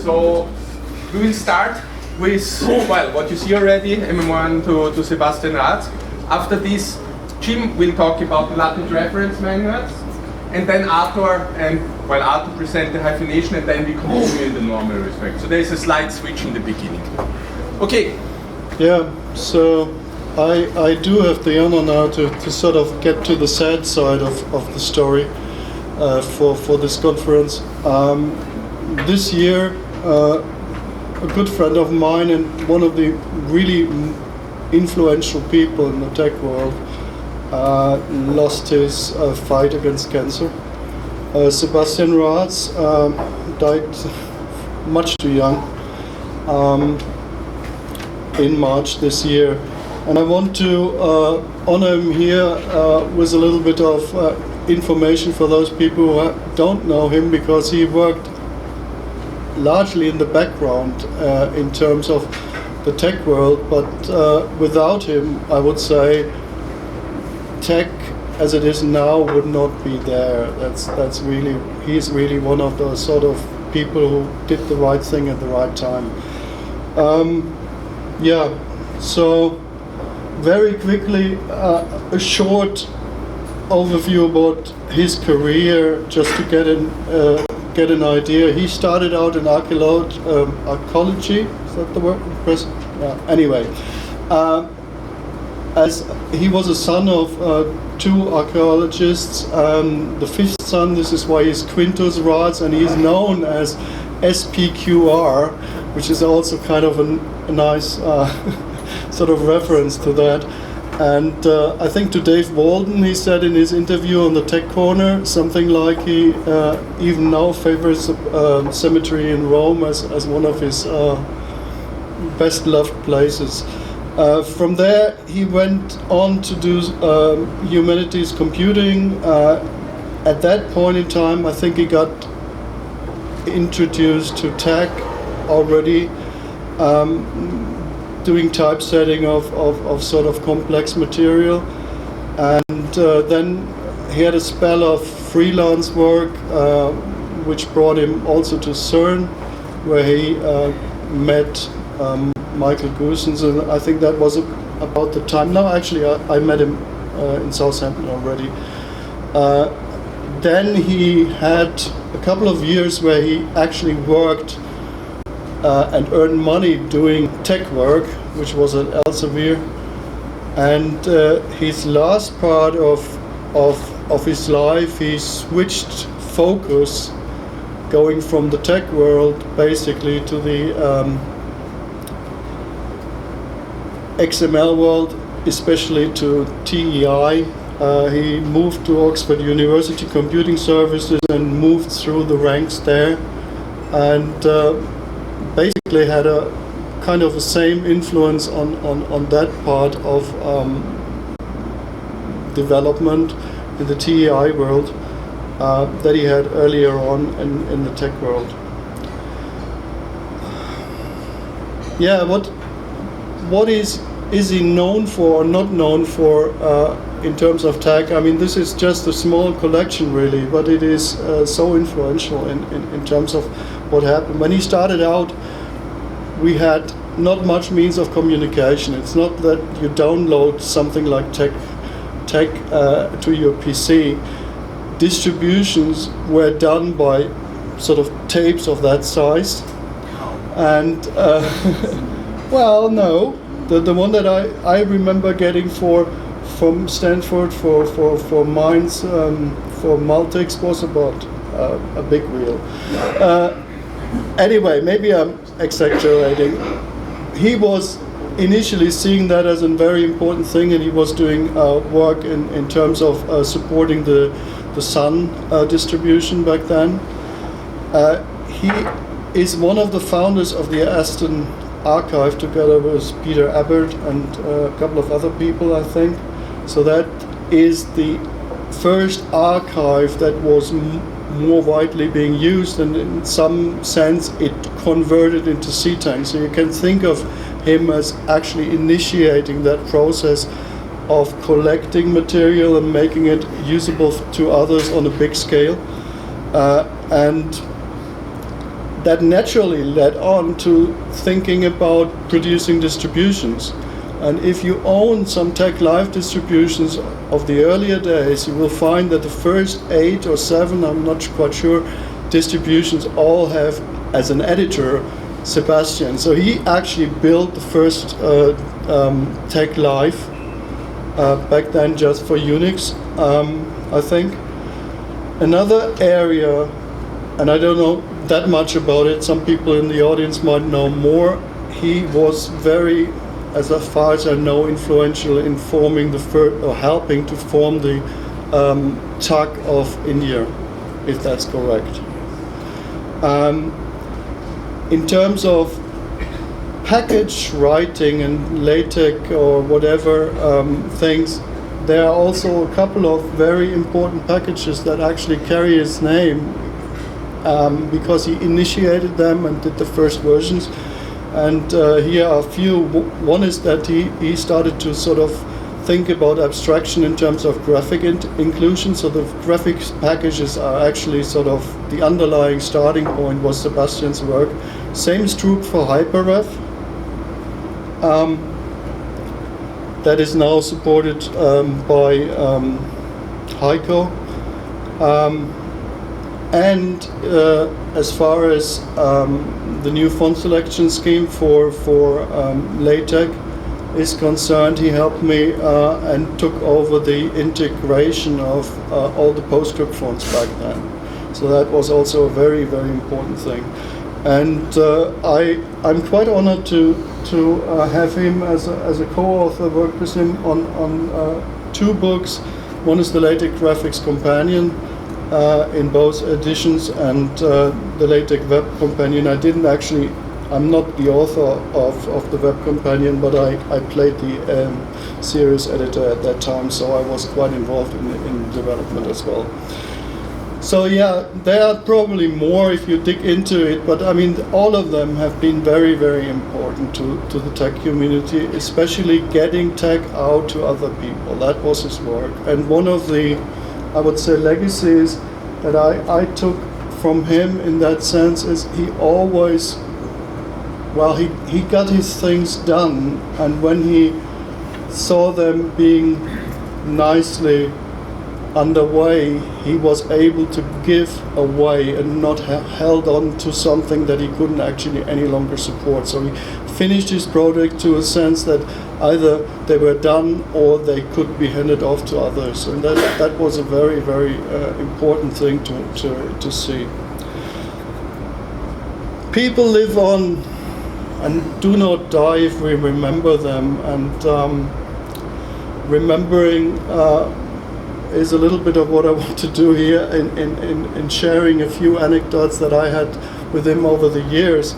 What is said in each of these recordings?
So we will start with, well, what you see already, a memoriam to Sebastian Rahtz. After this, Jim will talk about the LaTeX reference manuals, and then Arthur present the hyphenation, and then we continue in the normal respect. So there's a slight switch in the beginning. Okay. Yeah, so I do have the honor now to sort of get to the sad side of the story for this conference. This year, a good friend of mine and one of the really influential people in the tech world lost his fight against cancer. Sebastian Rahtz died much too young in March this year. And I want to honor him here with a little bit of information for those people who don't know him, because he worked largely in the background in terms of the tech world, but without him, I would say, tech as it is now would not be there. He's really one of those sort of people who did the right thing at the right time. So very quickly, a short overview about his career, just to get an idea. He started out in archaeology. Is that the word? Anyway, as he was a son of two archaeologists, the fifth son. This is why he's Quintus Rahtz, and he's known as SPQR, which is also kind of a nice sort of reference to that. And I think to Dave Walden, he said in his interview on the Tech Corner something like he even now favors cemetery in Rome as one of his best loved places. From there, he went on to do humanities computing. At that point in time, I think he got introduced to tech already. Doing typesetting of sort of complex material, and then he had a spell of freelance work, which brought him also to CERN, where he met Michael Goossens, and I think that was about the time. No, actually, I met him in Southampton already. Then he had a couple of years where he actually worked and earned money doing tech work, which was at Elsevier. And his last part of his life, he switched focus, going from the tech world basically to the XML world, especially to TEI. He moved to Oxford University Computing Services and moved through the ranks there, and basically had a kind of the same influence on that part of development in the TEI world that he had earlier on in the tech world. Yeah, what is he known for or not known for in terms of tech? I mean, this is just a small collection really, but it is so influential in terms of what happened. When he started out, we had not much means of communication. It's not that you download something like tech to your PC. Distributions were done by sort of tapes of that size, and well, no, the one that I remember getting from Stanford for Mainz for Multics was about a big wheel. Anyway, maybe I'm exaggerating. He was initially seeing that as a very important thing, and he was doing work in terms of supporting the Sun distribution back then. He is one of the founders of the Aston Archive, together with Peter Abbott and a couple of other people, I think. So that is the first archive that was more widely being used, and in some sense it converted into CTANG. So you can think of him as actually initiating that process of collecting material and making it usable to others on a big scale. And that naturally led on to thinking about producing distributions. And if you own some TEC Live distributions of the earlier days, you will find that the first 8 or 7, I'm not quite sure, distributions all have, as an editor, Sebastian. So he actually built the first TEC Live, back then just for Unix, I think. Another area, and I don't know that much about it, some people in the audience might know more, he was very, as far as I know, influential in forming the first, or helping to form the TUG of India, if that's correct. In terms of package writing and LaTeX or whatever things, there are also a couple of very important packages that actually carry his name, because he initiated them and did the first versions. And here are a few. One is that he started to sort of think about abstraction in terms of graphic inclusion. So the graphics packages are actually sort of the underlying starting point was Sebastian's work. Same is true for Hyperref. That is now supported by Heiko. And as far as the new font selection scheme for LaTeX is concerned, he helped me and took over the integration of all the PostScript fonts back then. So that was also a very, very important thing. And I'm quite honored to have him as a co-author, work with him on 2 books. One is the LaTeX Graphics Companion, in both editions, and the LaTeX Web Companion. I'm not the author of the Web Companion, but I played the series editor at that time, so I was quite involved in development as well. So yeah, there are probably more if you dig into it, but I mean, all of them have been very, very important to the tech community, especially getting tech out to other people. That was his work. And one of the, I would say, legacies that I took from him in that sense is he always, well, he got his things done, and when he saw them being nicely underway, he was able to give away and not held on to something that he couldn't actually any longer support. So he finished his project to a sense that either they were done or they could be handed off to others, and that was a very, very important thing to see. People live on and do not die if we remember them, and remembering is a little bit of what I want to do here in sharing a few anecdotes that I had with him over the years.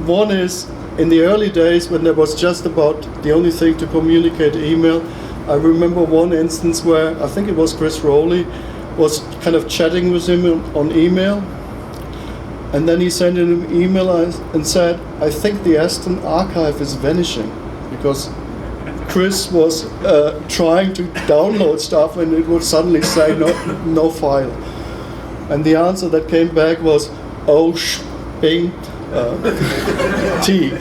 One is, in the early days when there was just about the only thing to communicate email, I remember one instance where I think it was Chris Rowley was kind of chatting with him on email, and then he sent him an email and said, I think the Aston archive is vanishing, because Chris was trying to download stuff and it would suddenly say no file. And the answer that came back was, oh, bing, T.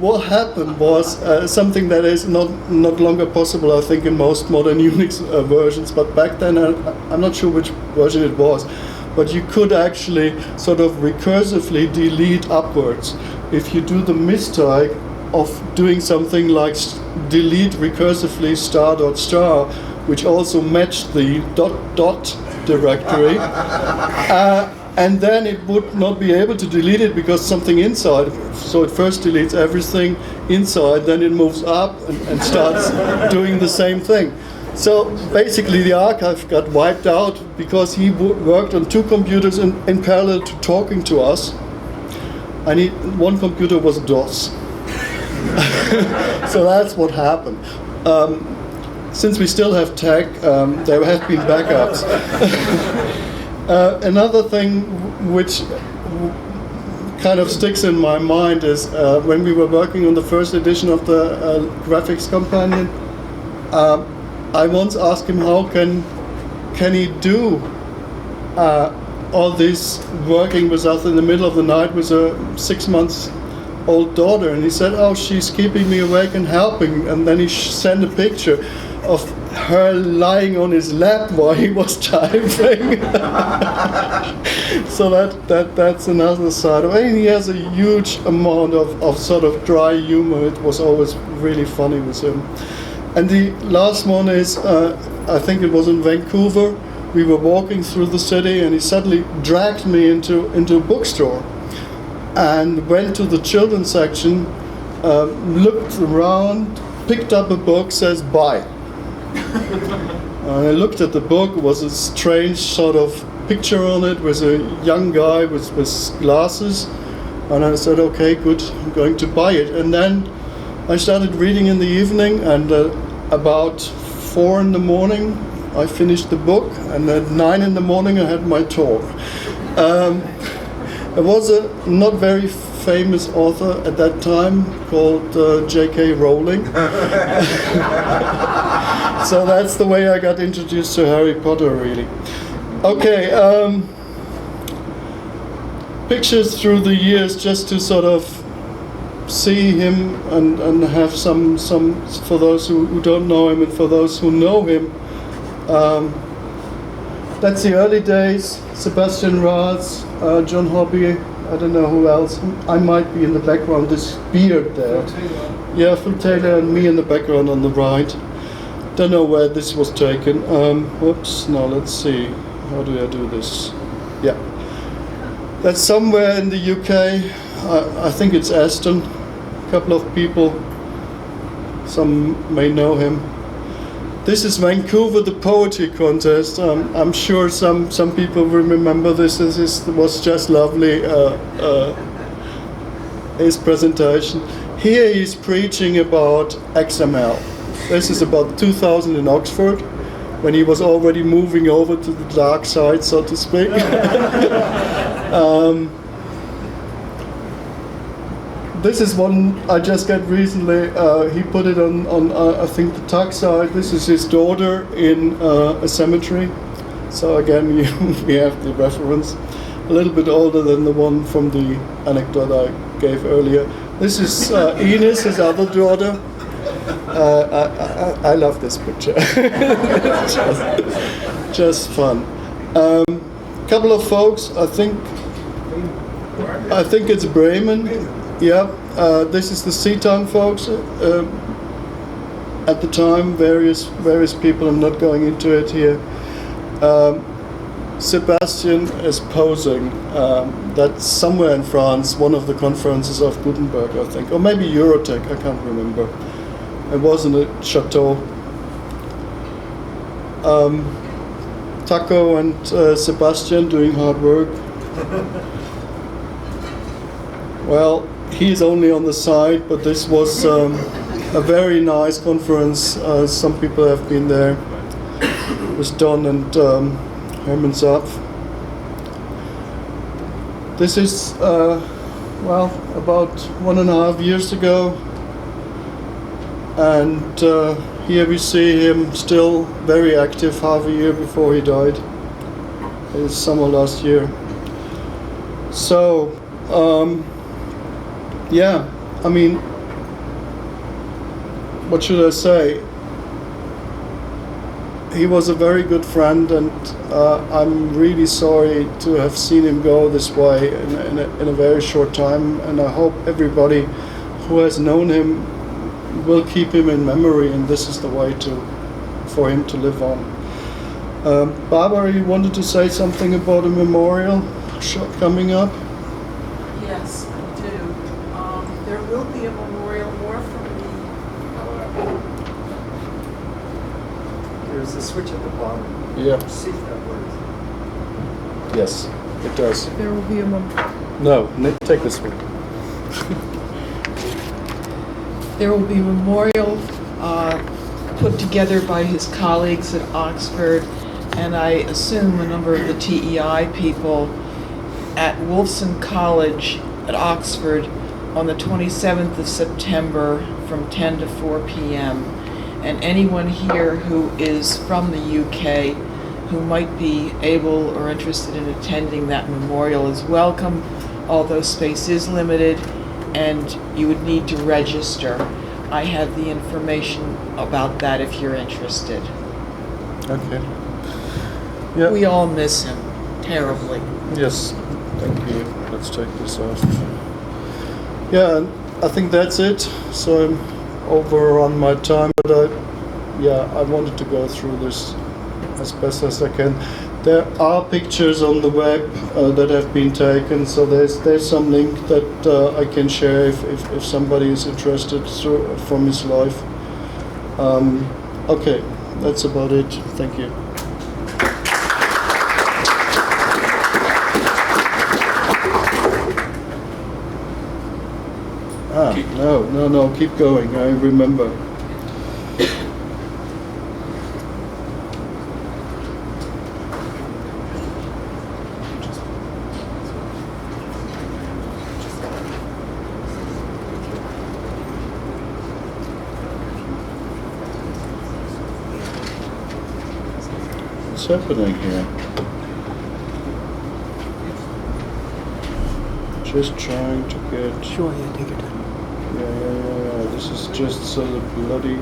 What happened was something that is not longer possible, I think, in most modern Unix versions, but back then, I'm not sure which version it was, but you could actually sort of recursively delete upwards. If you do the mistype of doing something like delete recursively star.star, which also matched the ... directory, and then it would not be able to delete it because something inside, so it first deletes everything inside, then it moves up and starts doing the same thing. So basically the archive got wiped out because he worked on 2 computers in parallel to talking to us, and one computer was DOS. So that's what happened. Since we still have tech, there have been backups. Another thing which kind of sticks in my mind is when we were working on the first edition of the graphics companion, I once asked him how can he do all this working with us in the middle of the night with a 6-month-old daughter, and he said, "Oh, she's keeping me awake and helping." And then he sent a picture of her lying on his lap while he was typing. So that's another side. I mean, he has a huge amount of sort of dry humor. It was always really funny with him. And the last one is, I think it was in Vancouver. We were walking through the city, and he suddenly dragged me into a bookstore and went to the children's section, looked around, picked up a book, says, "Buy." And I looked at the book. It was a strange sort of picture on it with a young guy with glasses. And I said, "Okay, good, I'm going to buy it." And then I started reading in the evening, and about 4 in the morning, I finished the book, and at 9 in the morning I had my talk. There was a not very famous author at that time called J.K. Rowling. So that's the way I got introduced to Harry Potter, really. Okay, pictures through the years just to sort of see him and have some for those who don't know him and for those who know him. That's the early days. Sebastian Rahtz, John Hobby, I don't know who else. I might be in the background, this beard there. Yeah, Phil Taylor and me in the background on the right. Don't know where this was taken. Whoops, now let's see. How do I do this? Yeah. That's somewhere in the UK. I think it's Aston. A couple of people, some may know him. This is Vancouver, the poetry contest. I'm sure some people will remember this. This was just lovely, his presentation. Here he's preaching about XML. This is about 2000 in Oxford, when he was already moving over to the dark side, so to speak. This is one I just got recently. He put it on I think the TUG side. This is his daughter in a cemetery. So again, we have the reference. A little bit older than the one from the anecdote I gave earlier. This is Ines, his other daughter. I love this picture. just fun. Couple of folks. I think it's Bremen. Yeah, this is the Seatown folks. At the time, various people. I'm not going into it here. Sebastian is posing. That's somewhere in France, one of the conferences of Gutenberg, I think, or maybe Eurotech. I can't remember. It was in a chateau. Taco and Sebastian doing hard work. Well, he's only on the side, but this was a very nice conference. Some people have been there. It was Don and Herman Zapf. This is, well, about 1.5 years ago. And here we see him still very active, half a year before he died. It was summer last year. So, yeah, I mean, what should I say? He was a very good friend, and I'm really sorry to have seen him go this way in a very short time. And I hope everybody who has known him will keep him in memory, and this is the way for him to live on. Barbara, you wanted to say something about a memorial coming up? Yes, I do. There will be a memorial more from the... There's a switch at the bottom. Yeah. See if that works. Yes, it does. There will be a No, take this one. There will be a memorial put together by his colleagues at Oxford, and I assume a number of the TEI people at Wolfson College at Oxford on the 27th of September from 10 to 4 p.m. And anyone here who is from the UK who might be able or interested in attending that memorial is welcome, although space is limited and you would need to register. I have the information about that if you're interested. Okay. Yeah. We all miss him terribly. Yes. Thank you. Let's take this off. Yeah, and I think that's it. So I'm over on my time, but I wanted to go through this as best as I can. There are pictures on the web that have been taken, so there's some link that I can share if somebody is interested from his life. Okay, that's about it. Thank you. No, keep going. I remember. What's happening here? Just trying to get... Sure, yeah, take your time. Yeah. This is just so the bloody...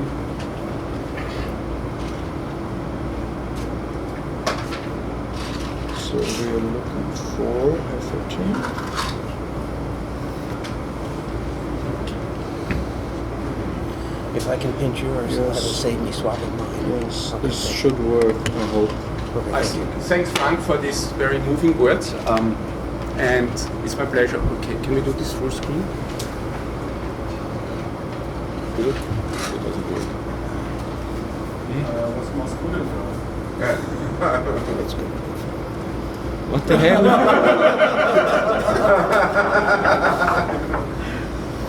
So we are looking for Hefferon. If I can pinch yours, Yes. that'll save me swapping mine. Yes, Okay, this thank should work, I hope. Perfect, I thank you. Thanks, Frank, for this very moving words. And it's my pleasure. Okay, can we do this full screen? Good? It doesn't work. Was more student Yeah. That's good. What the hell?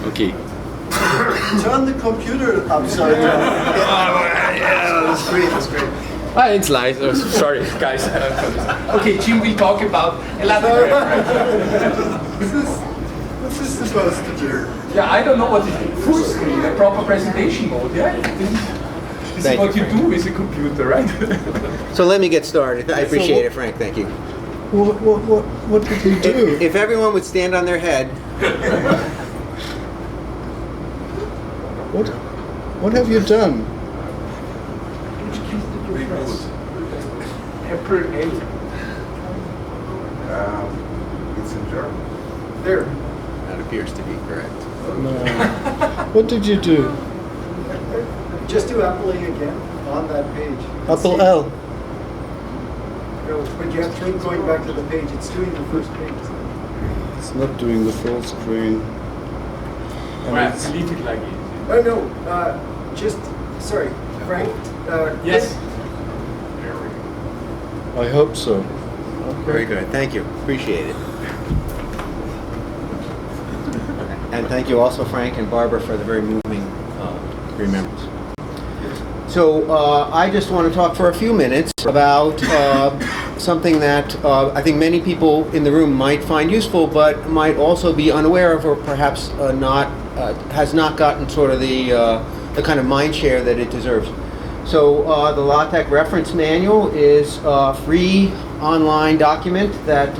Okay. Turn the computer upside down. Yeah, that's great. It's live. Sorry, guys. Okay, Jim will talk about a lot of What's this supposed to do? Yeah, I don't know what it is. Full screen, a proper presentation mode, yeah? This is Thank what you, you do with a computer, right? So let me get started. I appreciate it, Frank. Thank you. What did you do? If everyone would stand on their head. What have you done? April 8th. It's in German. There. That appears to be correct. No. What did you do? Just do Apple again on that page. Apple L. No, but you have to keep going back to the page. It's doing the first page. It's not doing the full screen. And Well, it's- leave it like it. Oh no, sorry, Frank. Yes. I hope so. Very good. Thank you. Appreciate it. And thank you also, Frank and Barbara, for the very moving remembrance. So I just want to talk for a few minutes about something that I think many people in the room might find useful, but might also be unaware of, or perhaps has not gotten sort of the kind of mind share that it deserves. So the LaTeX reference manual is a free online document that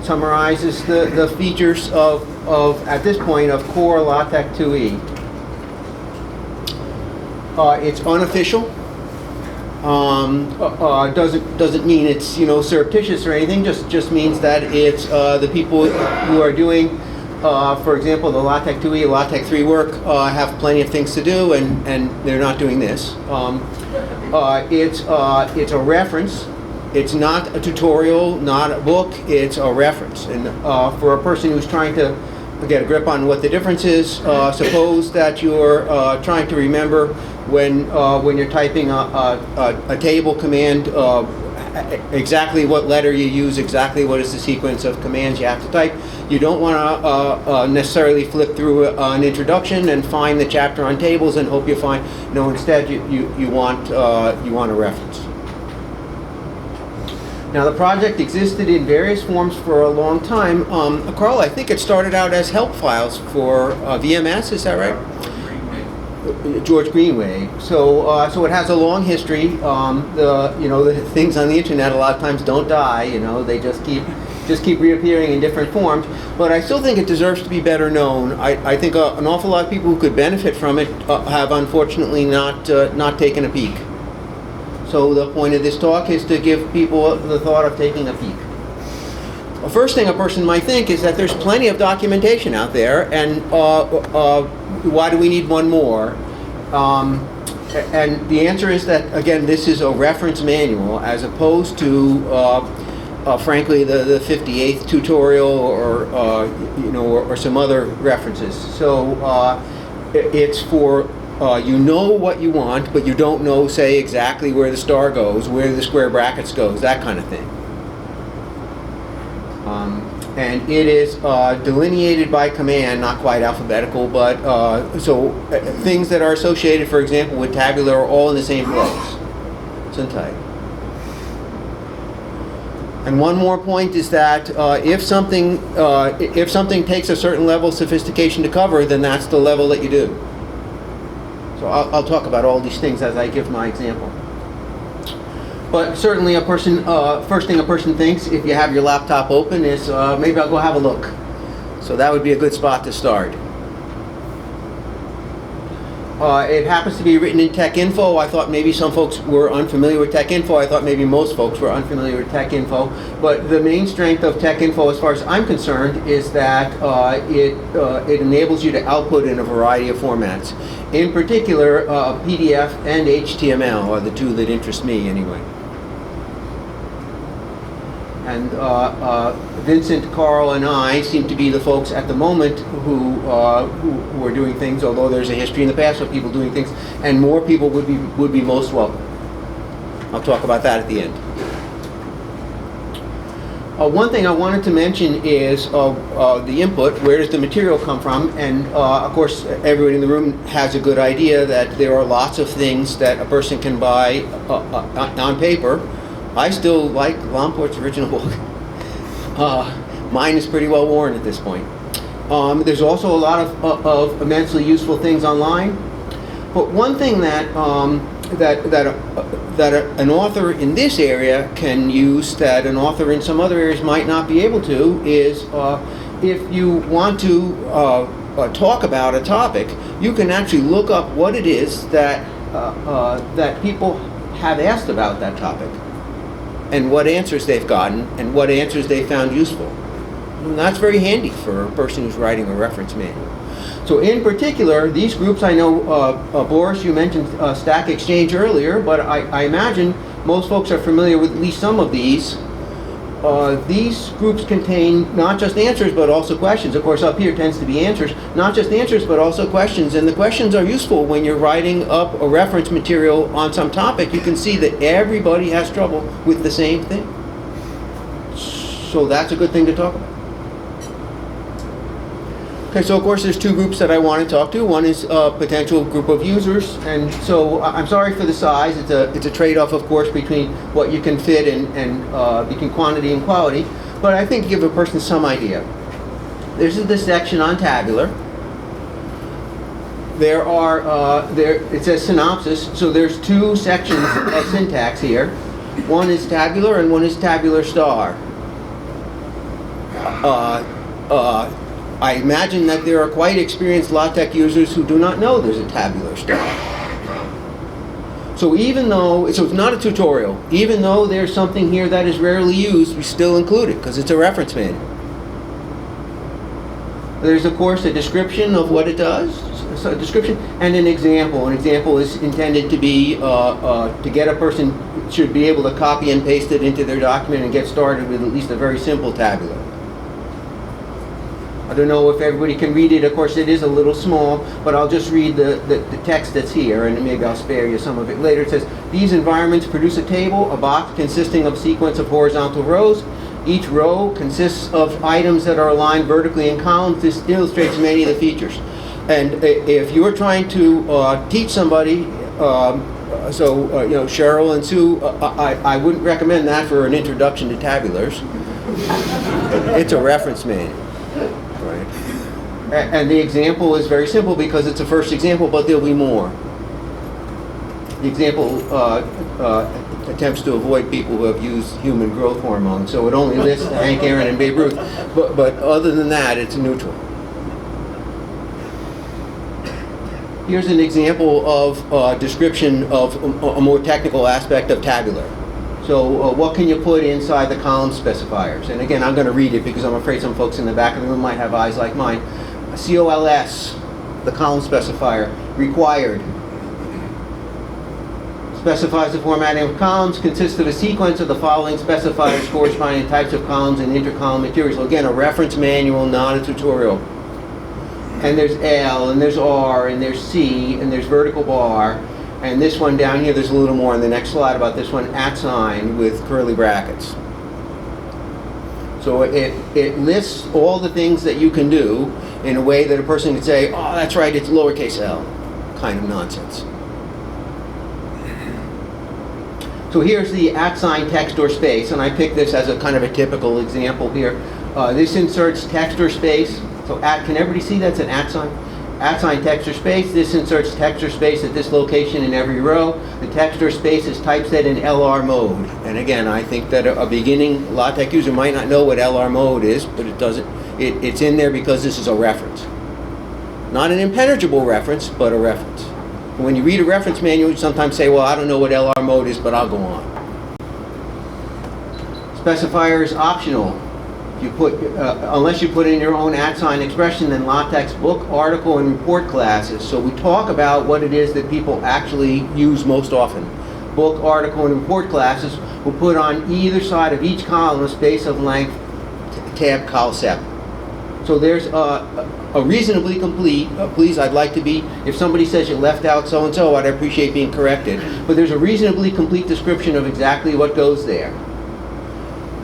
summarizes the features of at this point of core LaTeX 2E. It's unofficial. Doesn't mean it's surreptitious or anything. Just means that it's the people who are doing, for example, the LaTeX 2E, LaTeX 3 work have plenty of things to do, and they're not doing this. It's a reference. It's not a tutorial, not a book. It's a reference, and for a person who's trying to get a grip on what the difference is, suppose that you're trying to remember when you're typing a table command, exactly what letter you use, exactly what is the sequence of commands you have to type. You don't want to necessarily flip through an introduction and find the chapter on tables and hope you find. No, instead you want a reference. Now the project existed in various forms for a long time. Carl, I think it started out as help files for VMS. Is that right? George Greenway. So it has a long history. The things on the internet a lot of times don't die. They just keep reappearing in different forms. But I still think it deserves to be better known. I think an awful lot of people who could benefit from it have unfortunately not taken a peek. So the point of this talk is to give people the thought of taking a peek. The first thing a person might think is that there's plenty of documentation out there, and why do we need one more? And the answer is that, again, this is a reference manual as opposed to, frankly, the 58th tutorial or some other references. So it's for you know what you want, but you don't know, say, exactly where the star goes, where the square brackets goes, that kind of thing. And it is delineated by command, not quite alphabetical, but so things that are associated, for example, with tabular are all in the same place. It's untitled. And one more point is that if something takes a certain level of sophistication to cover, then that's the level that you do. So I'll talk about all these things as I give my example. But certainly first thing a person thinks if you have your laptop open is maybe I'll go have a look. So that would be a good spot to start. It happens to be written in TechInfo. I thought maybe some folks were unfamiliar with TechInfo. I thought maybe most folks were unfamiliar with TechInfo. But the main strength of TechInfo, as far as I'm concerned, is that it enables you to output in a variety of formats. In particular, PDF and HTML are the two that interest me anyway. And Vincent, Carl, and I seem to be the folks at the moment who are doing things, although there's a history in the past of people doing things, and more people would be most welcome. I'll talk about that at the end. One thing I wanted to mention is the input. Where does the material come from? And of course, everybody in the room has a good idea that there are lots of things that a person can buy on paper. I still like Lomport's original book. Mine is pretty well worn at this point. There's also a lot of immensely useful things online. But one thing that an author in this area can use that an author in some other areas might not be able to is if you want to talk about a topic, you can actually look up what it is that people have asked about that topic, and what answers they've gotten, and what answers they found useful. And that's very handy for a person who's writing a reference manual. So in particular, these groups, I know, Boris, you mentioned Stack Exchange earlier, but I imagine most folks are familiar with at least some of these. These groups contain not just answers, but also questions. Of course, up here tends to be answers. Not just answers, but also questions. And the questions are useful when you're writing up a reference material on some topic. You can see that everybody has trouble with the same thing. So that's a good thing to talk about. Okay, so of course there's two groups that I want to talk to. One is a potential group of users, and so I'm sorry for the size. It's a trade-off, of course, between what you can fit and between quantity and quality. But I think to give a person some idea. This is the section on tabular. There are it says synopsis, so there's two sections of syntax here. One is tabular and one is tabular star. I imagine that there are quite experienced LaTeX users who do not know there's a tabular star. So even though, so it's not a tutorial, even though there's something here that is rarely used, we still include it because it's a reference manual. There's of course a description of what it does, so a description, and an example. An example is intended to be, to get a person, should be able to copy and paste it into their document and get started with at least a very simple tabular. I don't know if everybody can read it. Of course, it is a little small, but I'll just read the text that's here, and maybe I'll spare you some of it later. It says, these environments produce a table, a box consisting of a sequence of horizontal rows. Each row consists of items that are aligned vertically in columns. This illustrates many of the features. And if you're trying to teach somebody, you know, Cheryl and Sue, I wouldn't recommend that for an introduction to tabulars. It's a reference manual. Right. And the example is very simple because it's a first example, but there'll be more. The example attempts to avoid people who have used human growth hormone, so it only lists Hank Aaron and Babe Ruth. But other than that, it's neutral. Here's an example of description of a more technical aspect of tabular. So what can you put inside the column specifiers? And again, I'm going to read it because I'm afraid some folks in the back of the room might have eyes like mine. COLS, the column specifier, required. Specifies the formatting of columns, consists of a sequence of the following specifiers corresponding to types of columns and intercolumn materials. So again, a reference manual, not a tutorial. And there's L, and there's R, and there's C, and there's vertical bar. And this one down here, there's a little more on the next slide about this one, @ with curly brackets. So it lists all the things that you can do in a way that a person could say, oh, that's right, it's lowercase l, kind of nonsense. So here's the @ text or space, and I picked this as a kind of a typical example here. This inserts text or space. So can everybody see that's an @ @ text or space. This inserts text or space at this location in every row. The text or space is typeset in LR mode. And again, I think that a beginning LaTeX user might not know what LR mode is, but it doesn't. It's in there because this is a reference. Not an impenetrable reference, but a reference. And when you read a reference manual, you sometimes say, well, I don't know what LR mode is, but I'll go on. Specifier is optional. You put, unless you put in your own @ expression, then LaTeX book, article, and report classes. So we talk about what it is that people actually use most often. Book, article, and report classes will put on either side of each column a space of length tab col sep. So there's a reasonably complete, please, I'd like to be, if somebody says you left out so-and-so, I'd appreciate being corrected. But there's a reasonably complete description of exactly what goes there,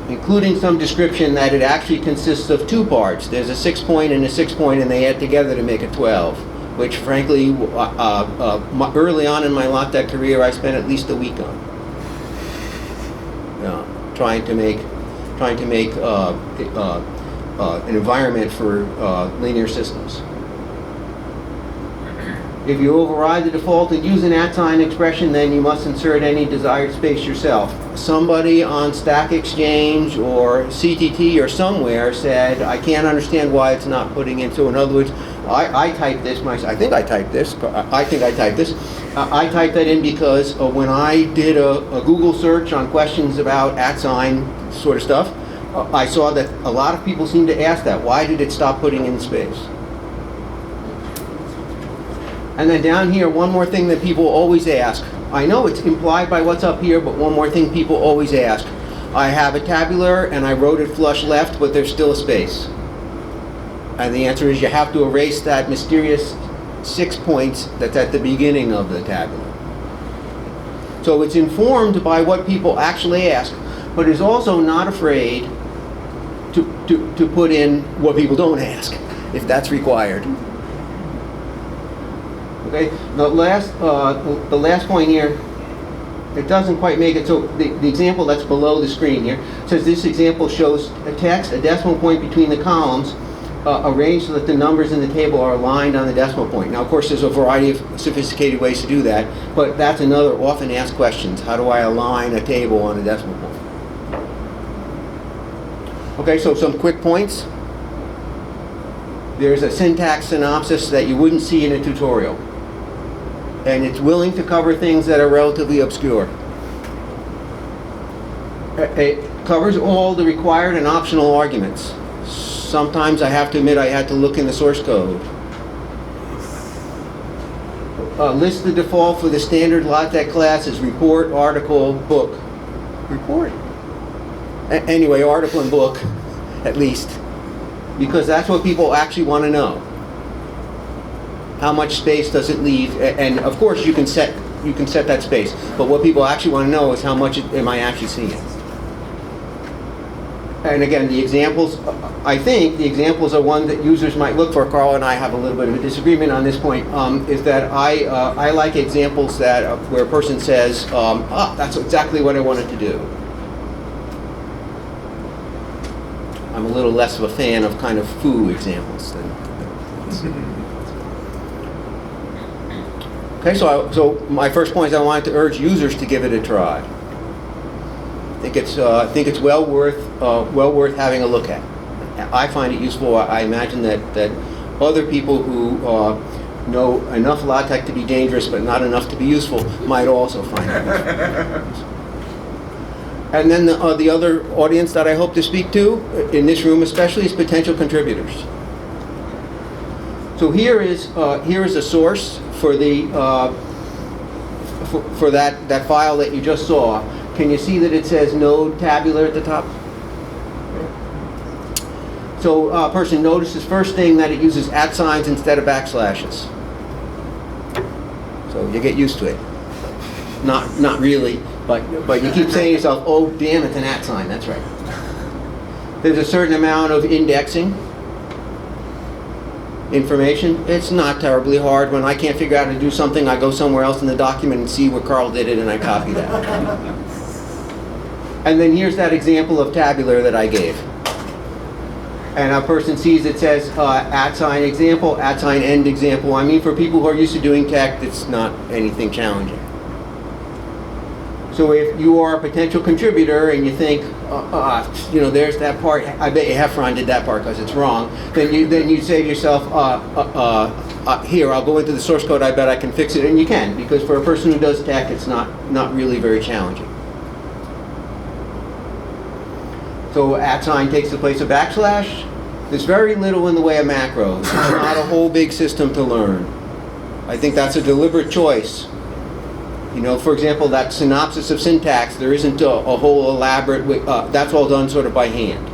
including some description that it actually consists of two parts. There's a 6-point and a 6-point, and they add together to make a 12, which frankly, early on in my LaTeX career, I spent at least a week on. Trying to make an environment for linear systems. If you override the default and use an @ expression, then you must insert any desired space yourself. Somebody on Stack Exchange or CTT or somewhere said, I can't understand why it's not putting in. So in other words, I typed this myself. I think I typed this. I I typed that in because when I did a Google search on questions about @ sort of stuff, I saw that a lot of people seem to ask that. Why did it stop putting in space? And then down here, one more thing that people always ask. I know it's implied by what's up here, but one more thing people always ask. I have a tabular and I wrote it flush left, but there's still a space. And the answer is you have to erase that mysterious 6 points that's at the beginning of the tabular. So it's informed by what people actually ask, but is also not afraid to put in what people don't ask, if that's required. Okay, the last point here, it doesn't quite make it, so the example that's below the screen here says this example shows a text, a decimal point between the columns, arranged so that the numbers in the table are aligned on the decimal point. Now, of course, there's a variety of sophisticated ways to do that, but that's another often asked question. How do I align a table on a decimal point? Okay, so some quick points. There's a syntax synopsis that you wouldn't see in a tutorial. And it's willing to cover things that are relatively obscure. It covers all the required and optional arguments. Sometimes I have to admit I had to look in the source code. List the default for the standard LaTeX classes: report, article, book. Report? Anyway, article and book, at least. Because that's what people actually want to know. How much space does it leave? And of course you can set that space. But what people actually want to know is how much am I actually seeing? And again, the examples, I think the examples are one that users might look for. Carl and I have a little bit of a disagreement on this point, is that I like examples that where a person says, that's exactly what I wanted to do. I'm a little less of a fan of kind of foo examples than months. Okay, so my first point is I wanted to urge users to give it a try. I think it's well worth having a look at. I find it useful. I imagine that other people who know enough LaTeX to be dangerous but not enough to be useful might also find it useful. And then the other audience that I hope to speak to, in this room especially, is potential contributors. So here is a source for the for that file that you just saw. Can you see that it says node tabular at the top? So a person notices first thing that it uses @ instead of backslashes. So you get used to it. Not really, but you keep saying to yourself, oh damn, it's an @ that's right. There's a certain amount of indexing information. It's not terribly hard. When I can't figure out how to do something, I go somewhere else in the document and see where Carl did it and I copy that. And then here's that example of tabular that I gave. And a person sees it says @ example, @ end example. I mean, for people who are used to doing tech, it's not anything challenging. So if you are a potential contributor and you think, there's that part, I bet you Hefferon did that part because it's wrong, then you say to yourself, here, I'll go into the source code, I bet I can fix it, and you can, because for a person who does tech, it's not really very challenging. So @ takes the place of backslash. There's very little in the way of macros. It's not a whole big system to learn. I think that's a deliberate choice. For example, that synopsis of syntax, there isn't a whole elaborate, that's all done sort of by hand.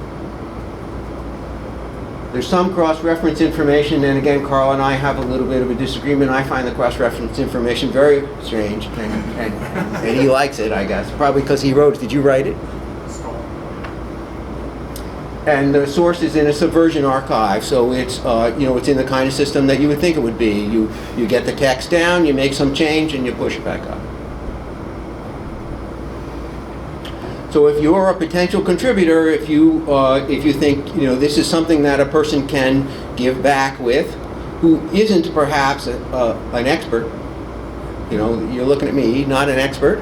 There's some cross-reference information, and again, Carl and I have a little bit of a disagreement. I find the cross-reference information very strange, and he likes it, I guess, probably because he wrote it. Did you write it? And the source is in a subversion archive, so it's it's in the kind of system that you would think it would be. You get the text down, you make some change, and you push it back up. So if you're a potential contributor, if you think this is something that a person can give back with, who isn't perhaps an expert, you're looking at me, not an expert.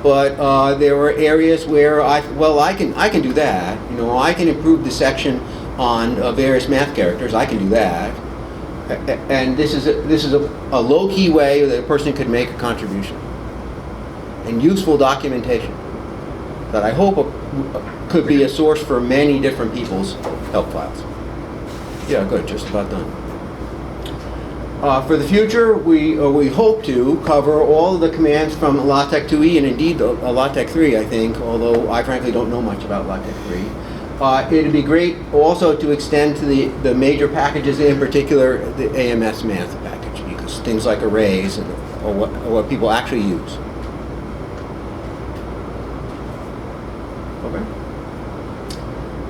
But there are areas where I can do that. I can improve the section on various math characters. I can do that. And this is a low-key way that a person could make a contribution. And useful documentation that I hope could be a source for many different people's help files. Yeah, good. Just about done. For the future, we hope to cover all of the commands from LaTeX 2e and indeed LaTeX 3, I think, although I frankly don't know much about LaTeX 3. It'd be great also to extend to the major packages, in particular the AMS math package, because things like arrays are what people actually use.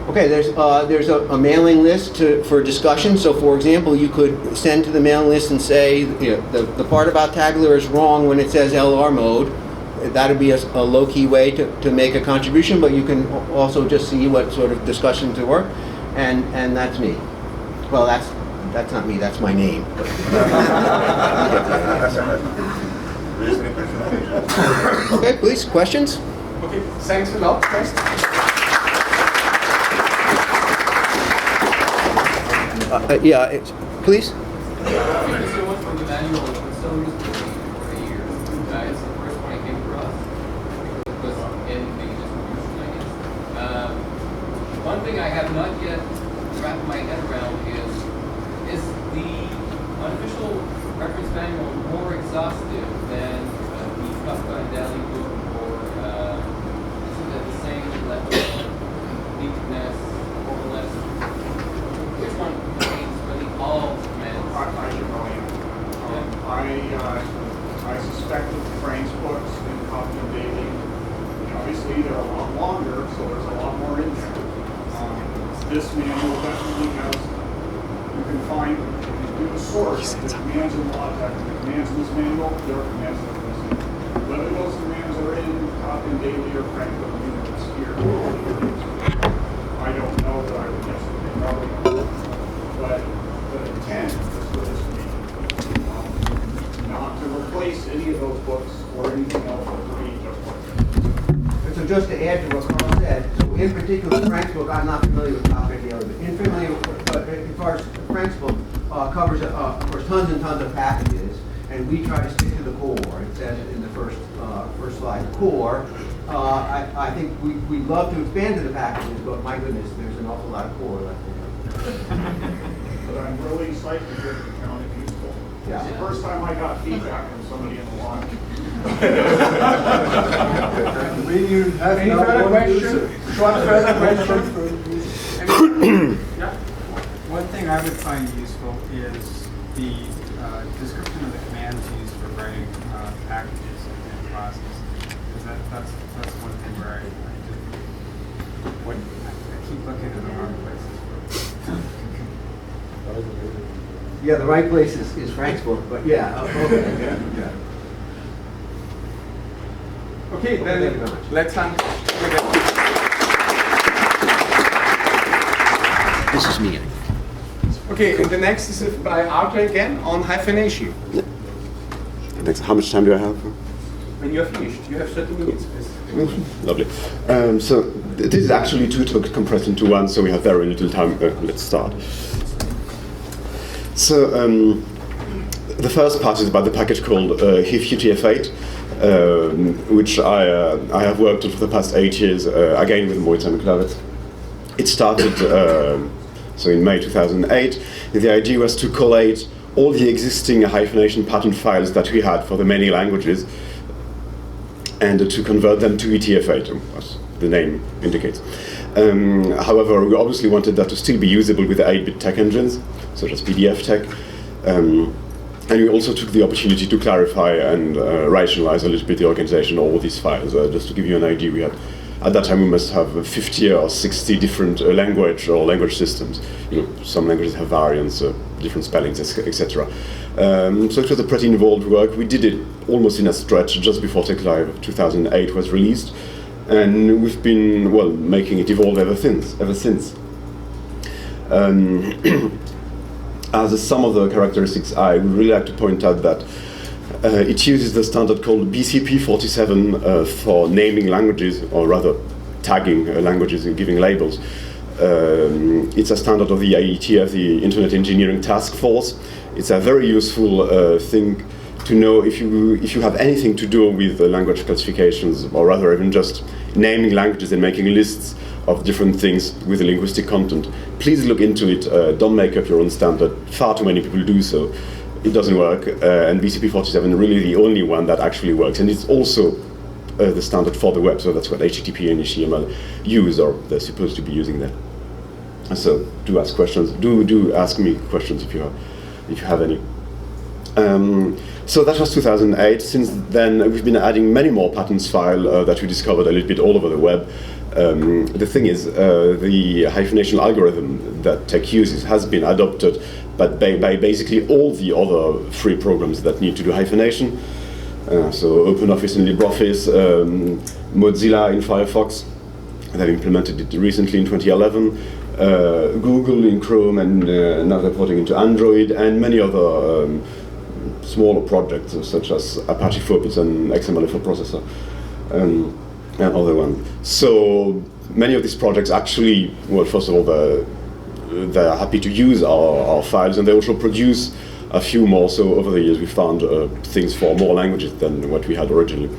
Okay, there's a mailing list for discussion. So, for example, you could send to the mailing list and say, the part about tabular is wrong when it says LR mode. That would be a low-key way to make a contribution, but you can also just see what sort of discussions there were, and that's me. Well, that's not me. That's my name. Okay, please, questions? Okay, thanks a lot. Please. One thing I have not yet wrapped my head around is the unofficial reference manual more exhaustive than the Kafka and Dali book, or is it the same level of neatness, or less? Which one contains really all commands? I suspect that the Frank's books in Copy and Daily, obviously they're a lot longer, so there's a lot more in there. This manual definitely has, you can find, if you do a source, the commands in LaTeX, the commands in this manual, there are commands that are missing. Whether those commands are in Copy and Daily or Frank units here, I don't know, but I would guess that they probably are. But the intent books or anything else that would be just like And so just to add to what Carl said, so in particular, Frank's book, I'm not familiar with copyright the other, but as far as Frank's book covers, of course, tons and tons of packages, and we try to stick to the core. It says it in the first slide, the core. I think we'd love to expand to the packages, but my goodness, there's an awful lot of core left in But I'm really excited to hear the count of useful. Yeah. It's the first time I got feedback from somebody in the lobby. Any further question? Short further question? Yeah. One thing I would find useful is the description of the commands used for writing packages and classes. Because that's one thing where I keep looking in the wrong places. Yeah, the right place is Frank's book, but yeah, okay. Yeah. Okay, then Thank you very much. let's hand. This is me. Okay, and the next is by Arthur again on hyphenation. Thanks. How much time do I have? When you are finished, you have 30 minutes. Please. Lovely. So this is actually 2 talks compressed into one, so we have very little time. Let's start. So the first part is about the package called HIF-UTF-8, which I have worked on for the past 8 years, again with Reutenauer. It started so in May 2008. The idea was to collate all the existing hyphenation pattern files that we had for the many languages and to convert them to UTF-8, as the name indicates. However, we obviously wanted that to still be usable with the 8-bit tech engines, such as PDF tech. And we also took the opportunity to clarify and rationalize a little bit the organization of all these files. Just to give you an idea, we had, at that time, we must have 50 or 60 different language systems. You know, some languages have variants, different spellings, etc. So it was a pretty involved work. We did it almost in a stretch just before TechLive 2008 was released. And we've been, well, making it evolve ever since. As some of the characteristics, I would really like to point out that it uses the standard called BCP47 for naming languages, or rather tagging languages and giving labels. It's a standard of the IETF, the Internet Engineering Task Force. It's a very useful thing to know if you have anything to do with language classifications, or rather even just naming languages and making lists of different things with the linguistic content. Please look into it. Don't make up your own standard. Far too many people do so. It doesn't work, and BCP47 is really the only one that actually works, and it's also the standard for the web, so that's what HTTP and HTML use, or they're supposed to be using that. So do ask questions. Do ask me questions if you have any. So that was 2008. Since then, we've been adding many more patterns file that we discovered a little bit all over the web. The thing is, the hyphenation algorithm that TEC uses has been adopted by basically all the other free programs that need to do hyphenation. So OpenOffice and LibreOffice, Mozilla in Firefox, they've implemented it recently in 2011, Google in Chrome, and now they're porting into Android, and many other smaller projects such as Apache Focus and XML processor. And other one. So many of these projects actually, well, first of all, they're happy to use our files, and they also produce a few more. So over the years, we found things for more languages than what we had originally.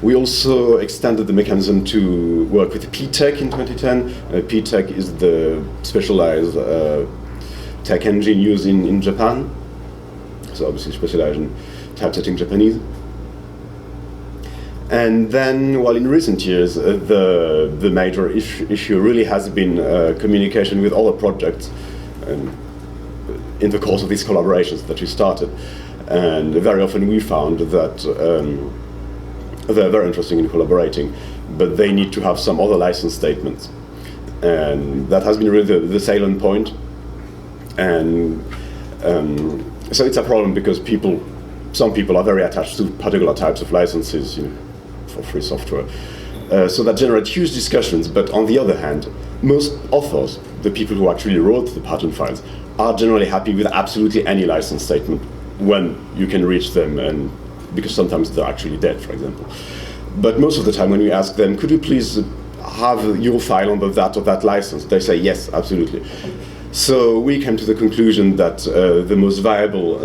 We also extended the mechanism to work with PTEC in 2010. PTEC is the specialized tech engine used in Japan. So obviously specialized in typesetting Japanese. And then, well, in recent years, the major issue really has been communication with other projects in the course of these collaborations that we started. And very often we found that they're very interested in collaborating, but they need to have some other license statements. And that has been really the salient point. And so it's a problem because some people are very attached to particular types of licenses, for free software. So that generates huge discussions, but on the other hand, most authors, the people who actually wrote the pattern files, are generally happy with absolutely any license statement when you can reach them and because sometimes they're actually dead, for example. But most of the time when we ask them, could you please have your file under that or that license, they say yes, absolutely. So we came to the conclusion that the most viable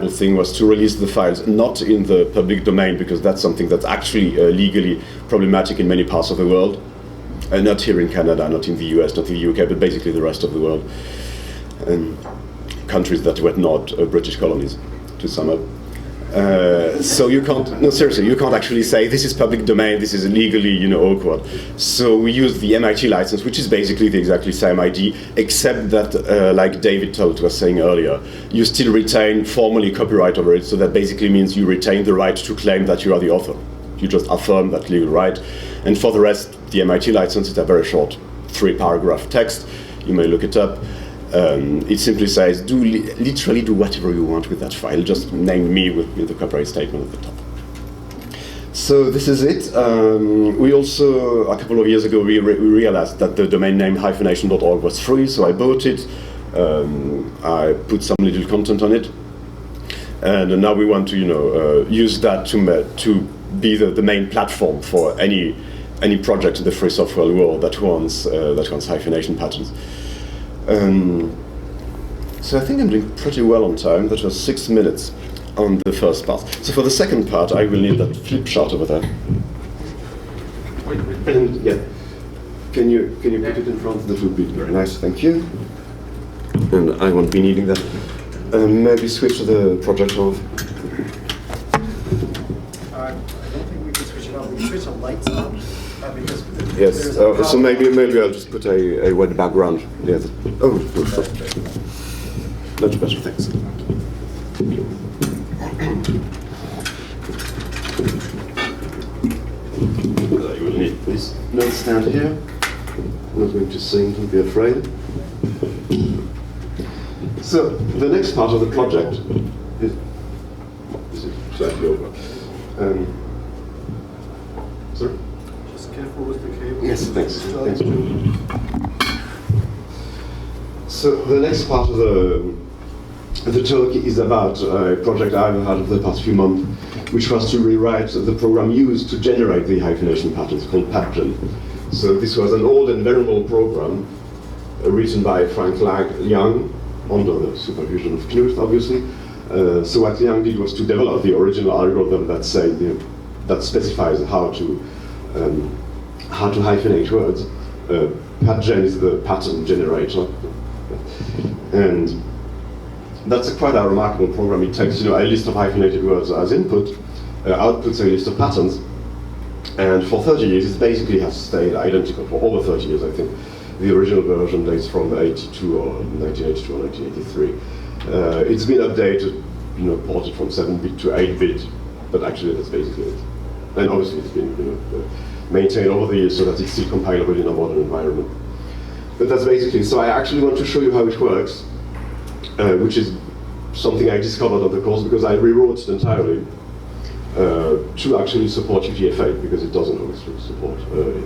thing was to release the files not in the public domain, because that's something that's actually legally problematic in many parts of the world. Not here in Canada, not in the US, not in the UK, but basically the rest of the world. Countries that were not British colonies, to sum up. So you can't, no seriously, you can't actually say this is public domain, this is legally, you know, awkward. So we use the MIT license, which is basically the exactly same ID, except that, like David Tolt was saying earlier, you still retain formally copyright over it, so that basically means you retain the right to claim that you are the author. You just affirm that legal right. And for the rest, the MIT license is a very short 3-paragraph text. You may look it up. It simply says, literally do whatever you want with that file. Just name me with the copyright statement at the top. So this is it. We also, a couple of years ago, we realized that the domain name hyphenation.org was free, so I bought it. I put some little content on it. And now we want to, you know, use that to be the main platform for any project in the free software world that wants hyphenation patterns. So I think I'm doing pretty well on time. That was 6 minutes on the first part. So for the second part, I will need that flip chart over there. And yeah, can you put it in front? That would be very nice. Thank you. And I won't be needing that. Maybe switch to the project of. I don't think we can switch it on. We can switch the lights on. Because yes, so maybe I'll just put a white background. Yeah. Oh, much better, thanks. You will need this note stand here. I'm not going to sing, don't be afraid. So, the next part of the project is it slightly over? Sorry? Just careful with the cable. Yes, thanks. Thanks. So the next part of the talk is about a project I've had over the past few months, which was to rewrite the program used to generate the hyphenation patterns called patten. So this was an old and venerable program written by Frank Young under the supervision of Knut, obviously. So what Young did was to develop the original algorithm that specifies how to hyphenate words. Patgen is the pattern generator, and that's quite a remarkable program. It takes a list of hyphenated words as input, outputs a list of patterns, and for 30 years it basically has stayed identical for over 30 years. I think the original version dates from 82 or 1982 or 1983. It's been updated, ported from 7-bit to 8-bit, but actually that's basically it. And obviously it's been maintained over the years so that it's still compilable in a modern environment. But that's basically, so I actually want to show you how it works, which is something I discovered on the course because I rewrote it entirely to actually support UTF-8 because it doesn't always support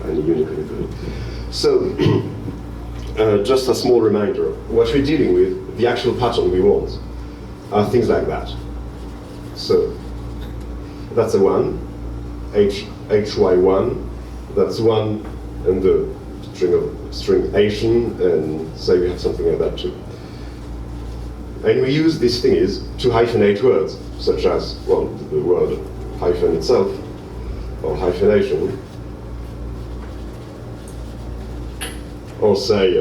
any Unicode. So, just a small reminder, what we're dealing with, the actual pattern we want, are things like that. So, that's a 1, HY1, that's 1, and the string Asian, and say we have something like that too. And we use these things to hyphenate words, such as, well, the word hyphen itself, or hyphenation, or say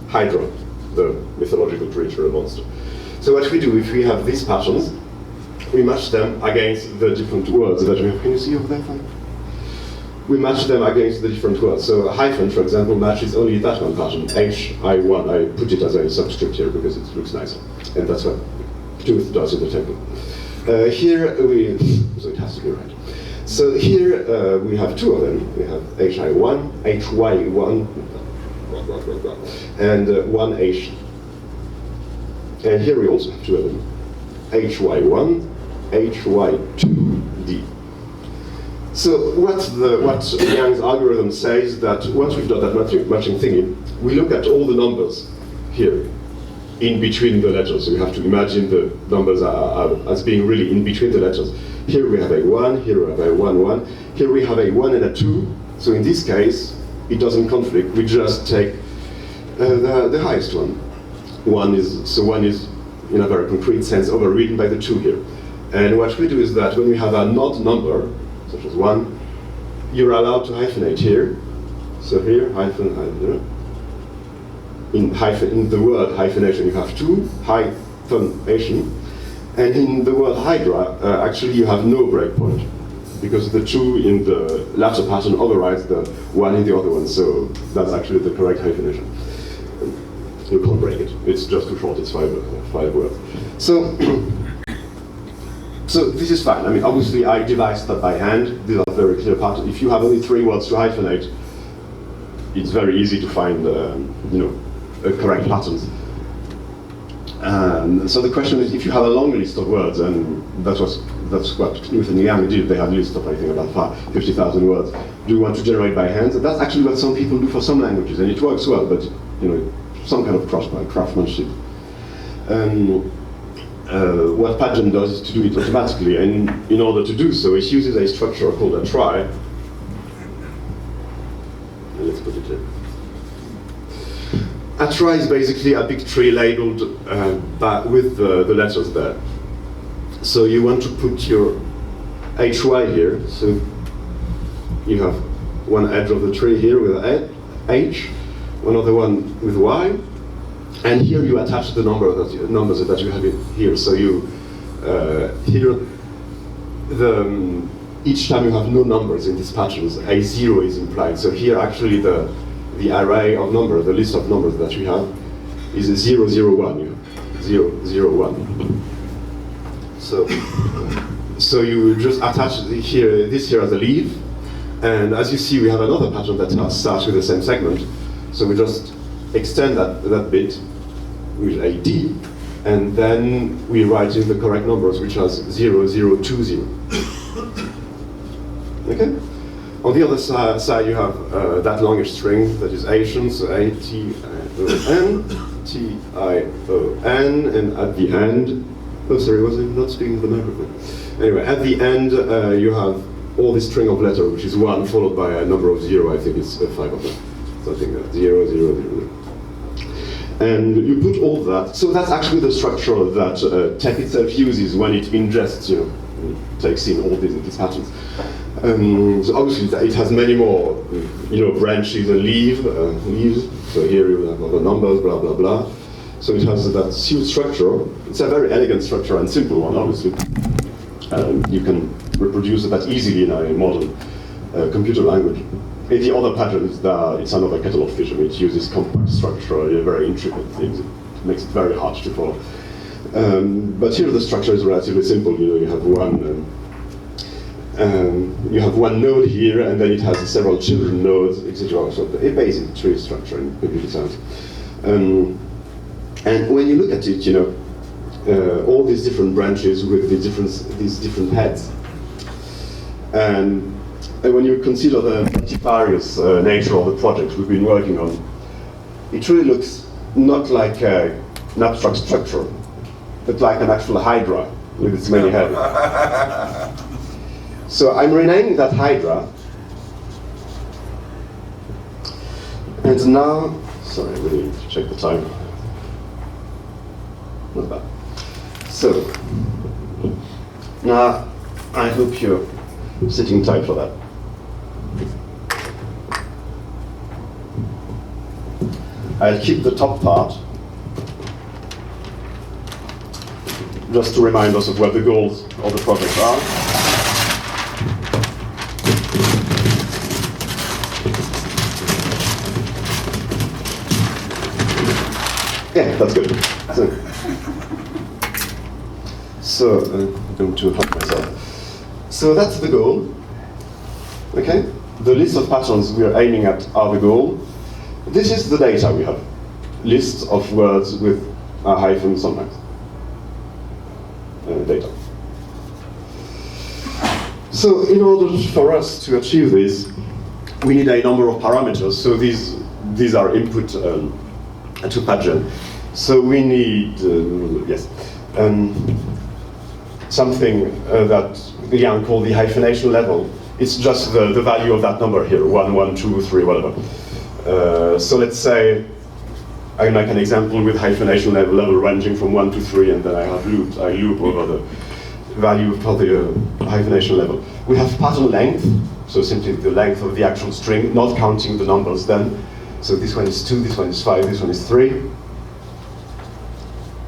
Hydra, the mythological creature, a monster. So what we do, if we have these patterns, we match them against the different words that we have. Can you see over there? Fine? We match them against the different words. So a hyphen, for example, matches only that one pattern, HI1. I put it as a subscript here because it looks nicer. And that's what Tooth does in the temple. Here so it has to be right. So here we have two of them. We have HI1, HY1, and 1H. And here we also have two of them, HY1, HY2D. So what Young's algorithm says that once we've done that matching thingy, we look at all the numbers here, in between the letters. So you have to imagine the numbers as being really in between the letters. Here we have a 1, here we have a 1, 1. Here we have a 1 and a 2. So in this case, it doesn't conflict. We just take the highest one. One is in a very concrete sense overridden by the 2 here. And what we do is that when we have an odd number, such as 1, you're allowed to hyphenate here. So here, hyphen, in the word hyphenation, you have 2, hyphenation. And in the word hydra, actually you have no breakpoint, because the 2 in the latter pattern overrides the 1 in the other one. So that's actually the correct hyphenation. You can't break it. It's just too short. It's 5 words. So, so this is fine. I mean, obviously, I devised that by hand. These are very clear patterns. If you have only 3 words to hyphenate, it's very easy to find, correct patterns. So the question is, if you have a long list of words, and that's what Knut and Young did. They had a list of, I think, about 50,000 words. Do you want to generate by hand? And that's actually what some people do for some languages, and it works well. But some kind of craftsmanship. What Patten does is to do it automatically, and in order to do so, it uses a structure called a trie. And let's put it here. A trie is basically a big tree labeled with the letters there. So you want to put your HY here, so you have one edge of the tree here with a H, one other one with Y, and here you attach the numbers that you have here. So you here each time you have no numbers in these patterns, a 0 is implied. So here actually the array of numbers, the list of numbers that we have, is 0, 0, 1. 0, 0, 1. So you just attach this here as a leaf, and as you see, we have another pattern that starts with the same segment. So we just extend that bit with a D, and then we write in the correct numbers, which has 0, 0, 2, 0. Okay? On the other side, you have that longish string that is Asian, so A-T-I-O-N, T-I-O-N, and at the end, oh sorry, was I not speaking to the microphone? Anyway, at the end, you have all this string of letters, which is 1, followed by a number of 0, I think it's 5 of them. Something like 0, 0, 0. And you put all that, so that's actually the structure that Tech itself uses when it ingests, takes in all these patterns. So obviously it has many more, branches and leaves. So here you have other numbers, blah, blah, blah. So it has that suite structure. It's a very elegant structure and simple one, obviously. You can reproduce that easily in a modern computer language. And the other pattern is that it's another kettle of fish. I mean, it uses compact structure, very intricate things. It makes it very hard to follow. But here the structure is relatively simple. You have one node here, and then it has several children nodes, etc. So a basic tree structure in computer science. And when you look at it, all these different branches with these different heads, and when you consider the multifarious nature of the project we've been working on, it really looks not like an abstract structure, but like an actual hydra with its many heads. So I'm renaming that hydra, and now, sorry, I really need to check the time. Not bad. So, now I hope you're sitting tight for that. I'll keep the top part, just to remind us of what the goals of the project are. Yeah, that's good. So I'm going to help myself. So that's the goal. Okay? The list of patterns we are aiming at are the goal. This is the data we have. Lists of words with a hyphen sometimes. Data. So in order for us to achieve this, we need a number of parameters. So these are input to Patten. So we need, yes, something that Jan called the hyphenation level. It's just the value of that number here, 1, 1, 2, 3, whatever. So let's say I make an example with hyphenation level ranging from 1 to 3, and then I loop over the value for the hyphenation level. We have pattern length, so simply the length of the actual string, not counting the numbers then. So this one is 2, this one is 5, this one is 3.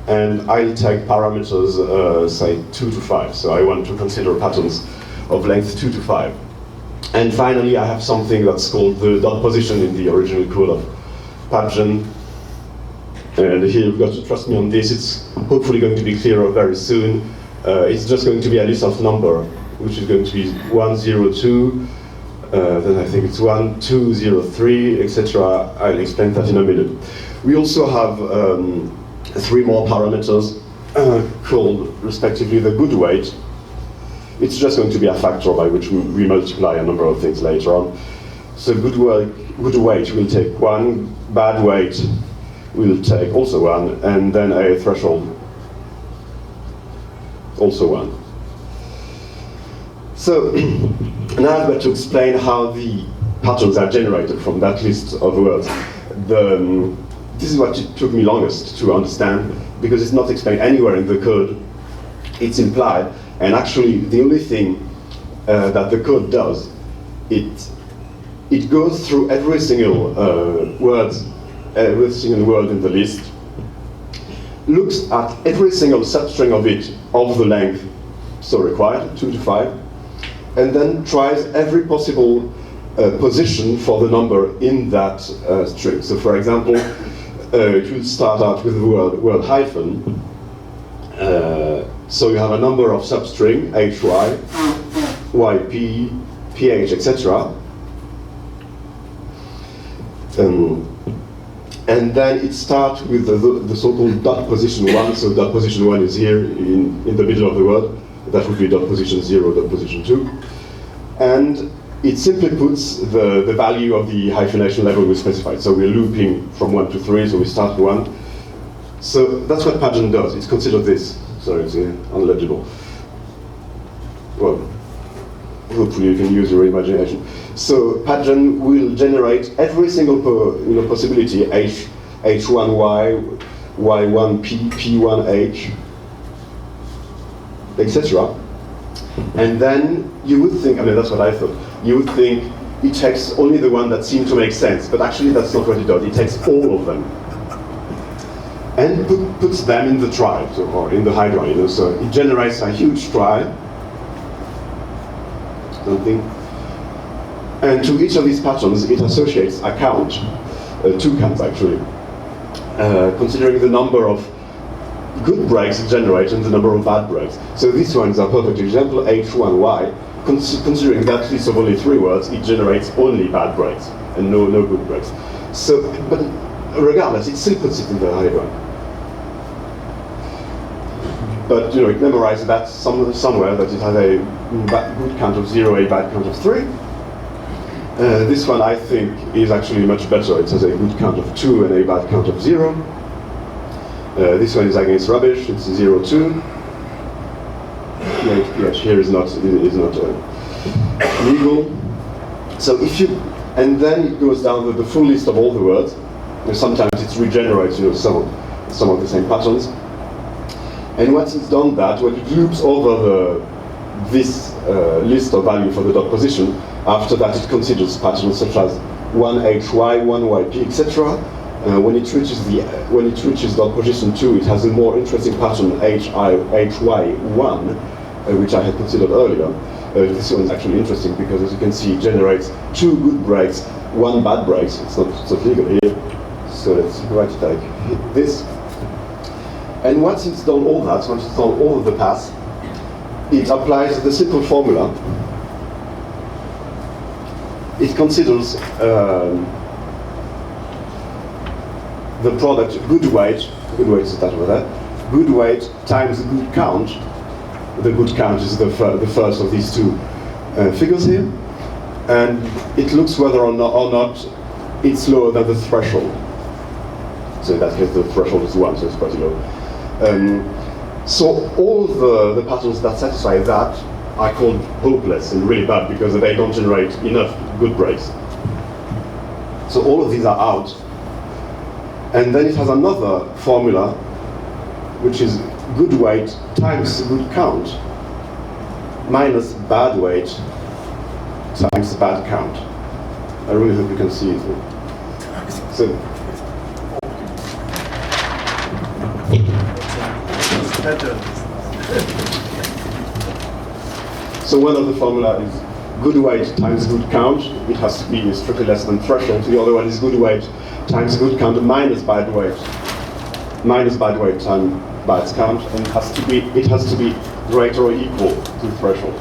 And I'll take parameters, say 2 to 5. So I want to consider patterns of length 2 to 5. And finally, I have something that's called the dot position in the original code of Patten. And here you've got to trust me on this. It's hopefully going to be clearer very soon. It's just going to be a list of number, which is going to be 1, 0, 2. Then I think it's 1, 2, 0, 3, etc. I'll explain that in a minute. We also have 3 more parameters called respectively the good weight. It's just going to be a factor by which we multiply a number of things later on. So good weight will take 1, bad weight will take also 1, and then a threshold also 1. So now I've got to explain how the patterns are generated from that list of words. This is what it took me longest to understand, because it's not explained anywhere in the code. It's implied, and actually the only thing that the code does, it goes through every single word in the list, looks at every single substring of it of the length so required, 2 to 5, and then tries every possible position for the number in that string. So for example, it will start out with the word hyphen. So you have a number of substring, hy, yp, ph, etc. And then it starts with the so-called dot position 1. So dot position 1 is here in the middle of the word. That would be dot position 0, dot position 2. And it simply puts the value of the hyphenation level we specified. So we're looping from 1 to 3, so we start with 1. So that's what Patten does. It's considered this. Sorry, it's unlegible. Well, hopefully you can use your imagination. So Patten will generate every single possibility, h1y, y1p, p1h, etc. And then you would think, I mean, that's what I thought, you would think it takes only the one that seemed to make sense, but actually that's not what it does. It takes all of them and puts them in the trie, or in the hydra, so it generates a huge trie, something. And to each of these patterns, it associates a count, 2 counts actually, considering the number of good breaks it generates and the number of bad breaks. So this one is a perfect example, h1y. Considering that list of only 3 words, it generates only bad breaks and no good breaks. So, but regardless, it still puts it in the hydra. But it memorizes that somewhere that it has a good count of 0, a bad count of 3. This one, I think, is actually much better. It has a good count of 2 and a bad count of 0. This one is against rubbish. It's 0, 2. pH here is not legal. So and then it goes down with the full list of all the words. And sometimes it regenerates, some of the same patterns. And once it's done that, when it loops over this list of value for the dot position, after that it considers patterns such as 1hy, 1yp, etc. When it reaches dot position 2, it has a more interesting pattern, hy1, which I had considered earlier. This one is actually interesting because, as you can see, it generates 2 good breaks, 1 bad breaks. It's not legal here. So let's write it like this. And once it's done all that, once it's done all of the paths, it applies the simple formula. It considers the product good weight is that over there, good weight times the good count. The good count is the first of these 2 figures here, and it looks whether or not it's lower than the threshold. So in that case, the threshold is 1, so it's pretty low. So all the patterns that satisfy that are called hopeless and really bad because they don't generate enough good breaks. So all of these are out. And then it has another formula, which is good weight times good count minus bad weight times bad count. I really hope you can see it. So, so one of the formula is good weight times good count. It has to be strictly less than threshold. The other one is good weight times good count minus bad weight times bad count, and it has to be greater or equal to threshold.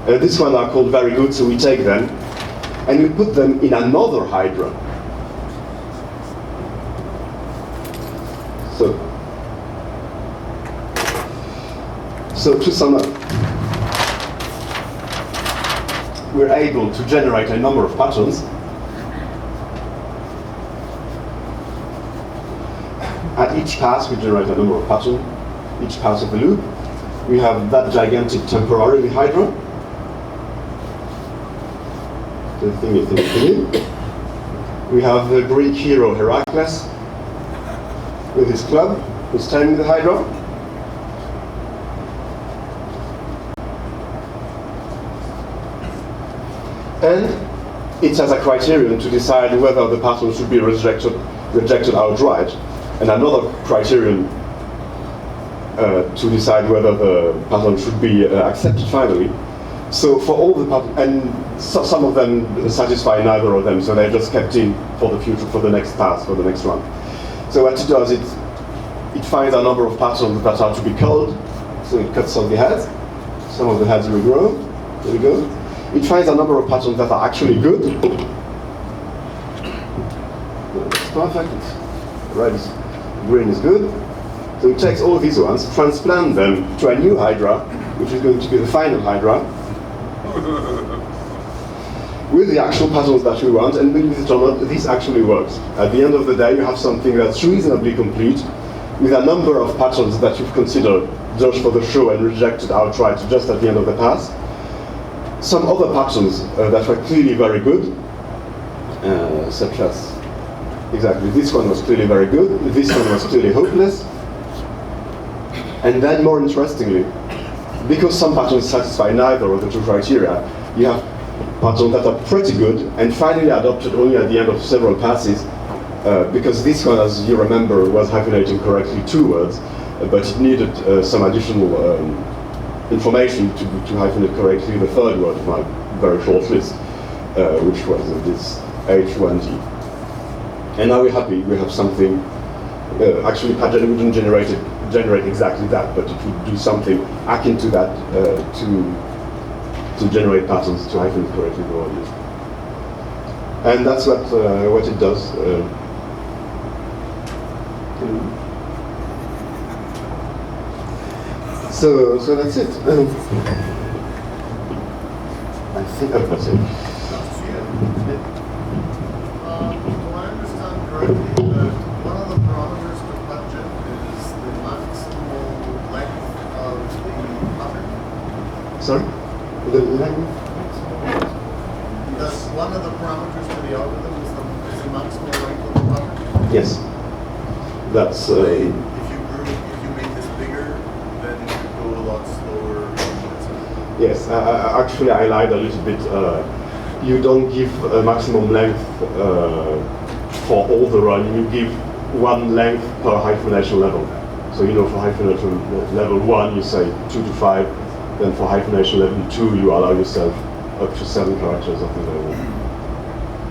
This one are called very good, so we take them and we put them in another hydra. So to sum up, we're able to generate a number of patterns. At each pass, we generate a number of patterns. Each pass of the loop, we have that gigantic temporary hydra. The thingy. We have the Greek hero Heracles with his club, who's taming the hydra. And it has a criterion to decide whether the pattern should be rejected outright, and another criterion to decide whether the pattern should be accepted finally. So for all the patterns, and some of them satisfy neither of them, so they're just kept in for the future, for the next pass, for the next run. So what it does, it finds a number of patterns that are to be culled, so it cuts off the heads. Some of the heads regrow. There we go. It finds a number of patterns that are actually good. It's perfect. Green is good. So it takes all these ones, transplant them to a new hydra, which is going to be the final hydra, with the actual patterns that we want, and believe it or not, this actually works. At the end of the day, you have something that's reasonably complete, with a number of patterns that you've considered just for the show and rejected outright just at the end of the pass. Some other patterns that were clearly very good, such as, exactly, this one was clearly very good, this one was clearly hopeless. And then, more interestingly, because some patterns satisfy neither of the two criteria, you have patterns that are pretty good and finally adopted only at the end of several passes, because this one, as you remember, was hyphenating correctly 2 words, but it needed some additional information to hyphenate correctly the 3rd word of my very short list, which was this H1D. And now we're happy, we have something, actually Paget wouldn't generate exactly that, but it would do something akin to that to generate patterns to hyphenate correctly the audio. And that's what it does. So that's it. I think that's it. Do I understand correctly that one of the parameters to Paget is the maximal length of the pattern? Sorry? The length? That one of the parameters to the algorithm is the maximal length of the pattern? Yes. That's. If you make this bigger, then you could go a lot slower. Yes, actually I lied a little bit. You don't give a maximum length for all the run. You give one length per hyphenation level. So for hyphenation level 1 you say 2 to 5. Then for hyphenation level 2 you allow yourself up to 7 characters of the level.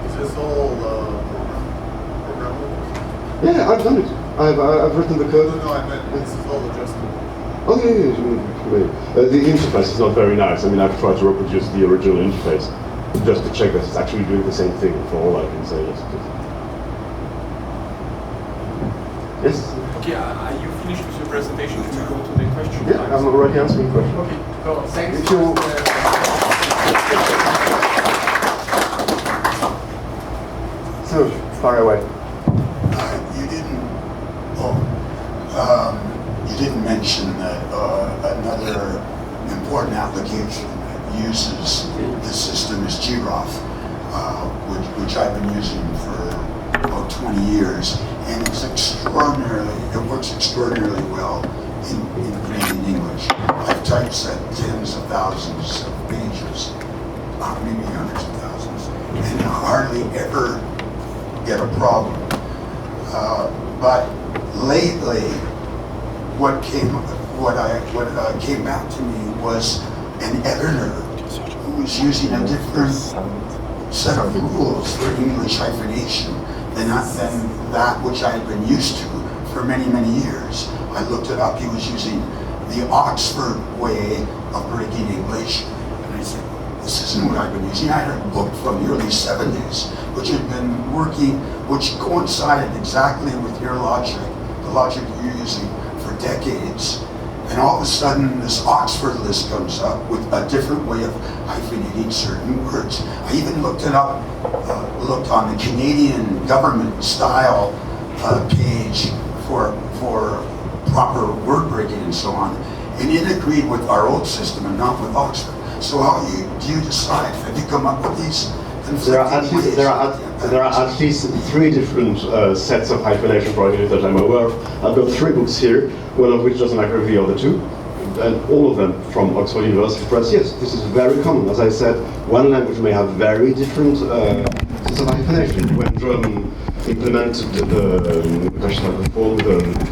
Is this all programmable? Yeah, I've done it. I've written the code. No, I meant this is all adjustable. Oh yeah. The interface is not very nice. I mean, I've tried to reproduce the original interface just to check that it's actually doing the same thing. For all I can say, yes. Yes. Okay, are you finished with your presentation? Can we go to the question? Yeah, I'm already answering questions. Okay, so thanks. If you so far away. You did didn't mention that another important application that uses the system is GROF, which I've been using for about 20 years, and it works extraordinarily well in Canadian English. I've typeset tens of thousands of pages, maybe hundreds of thousands, and hardly ever get a problem. But lately, what came back to me was an editor who was using a different set of rules for English hyphenation than that which I had been used to for many, many years. I looked it up. He was using the Oxford way of breaking English. And I said, this isn't what I've been using. I had a book from the early 70s, which had been working, which coincided exactly with your logic, the logic you're using for decades. And all of a sudden, this Oxford list comes up with a different way of hyphenating certain words. I even looked it up, looked on the Canadian government style page for proper word breaking and so on, and it agreed with our old system and not with Oxford. So how do you decide? Have you come up with these? There are at least 3 different sets of hyphenation projects that I'm aware of. I've got 3 books here, one of which doesn't agree with the other 2, and all of them from Oxford University Press. Yes, this is very common. As I said, one language may have very different sets of hyphenation. When German implemented the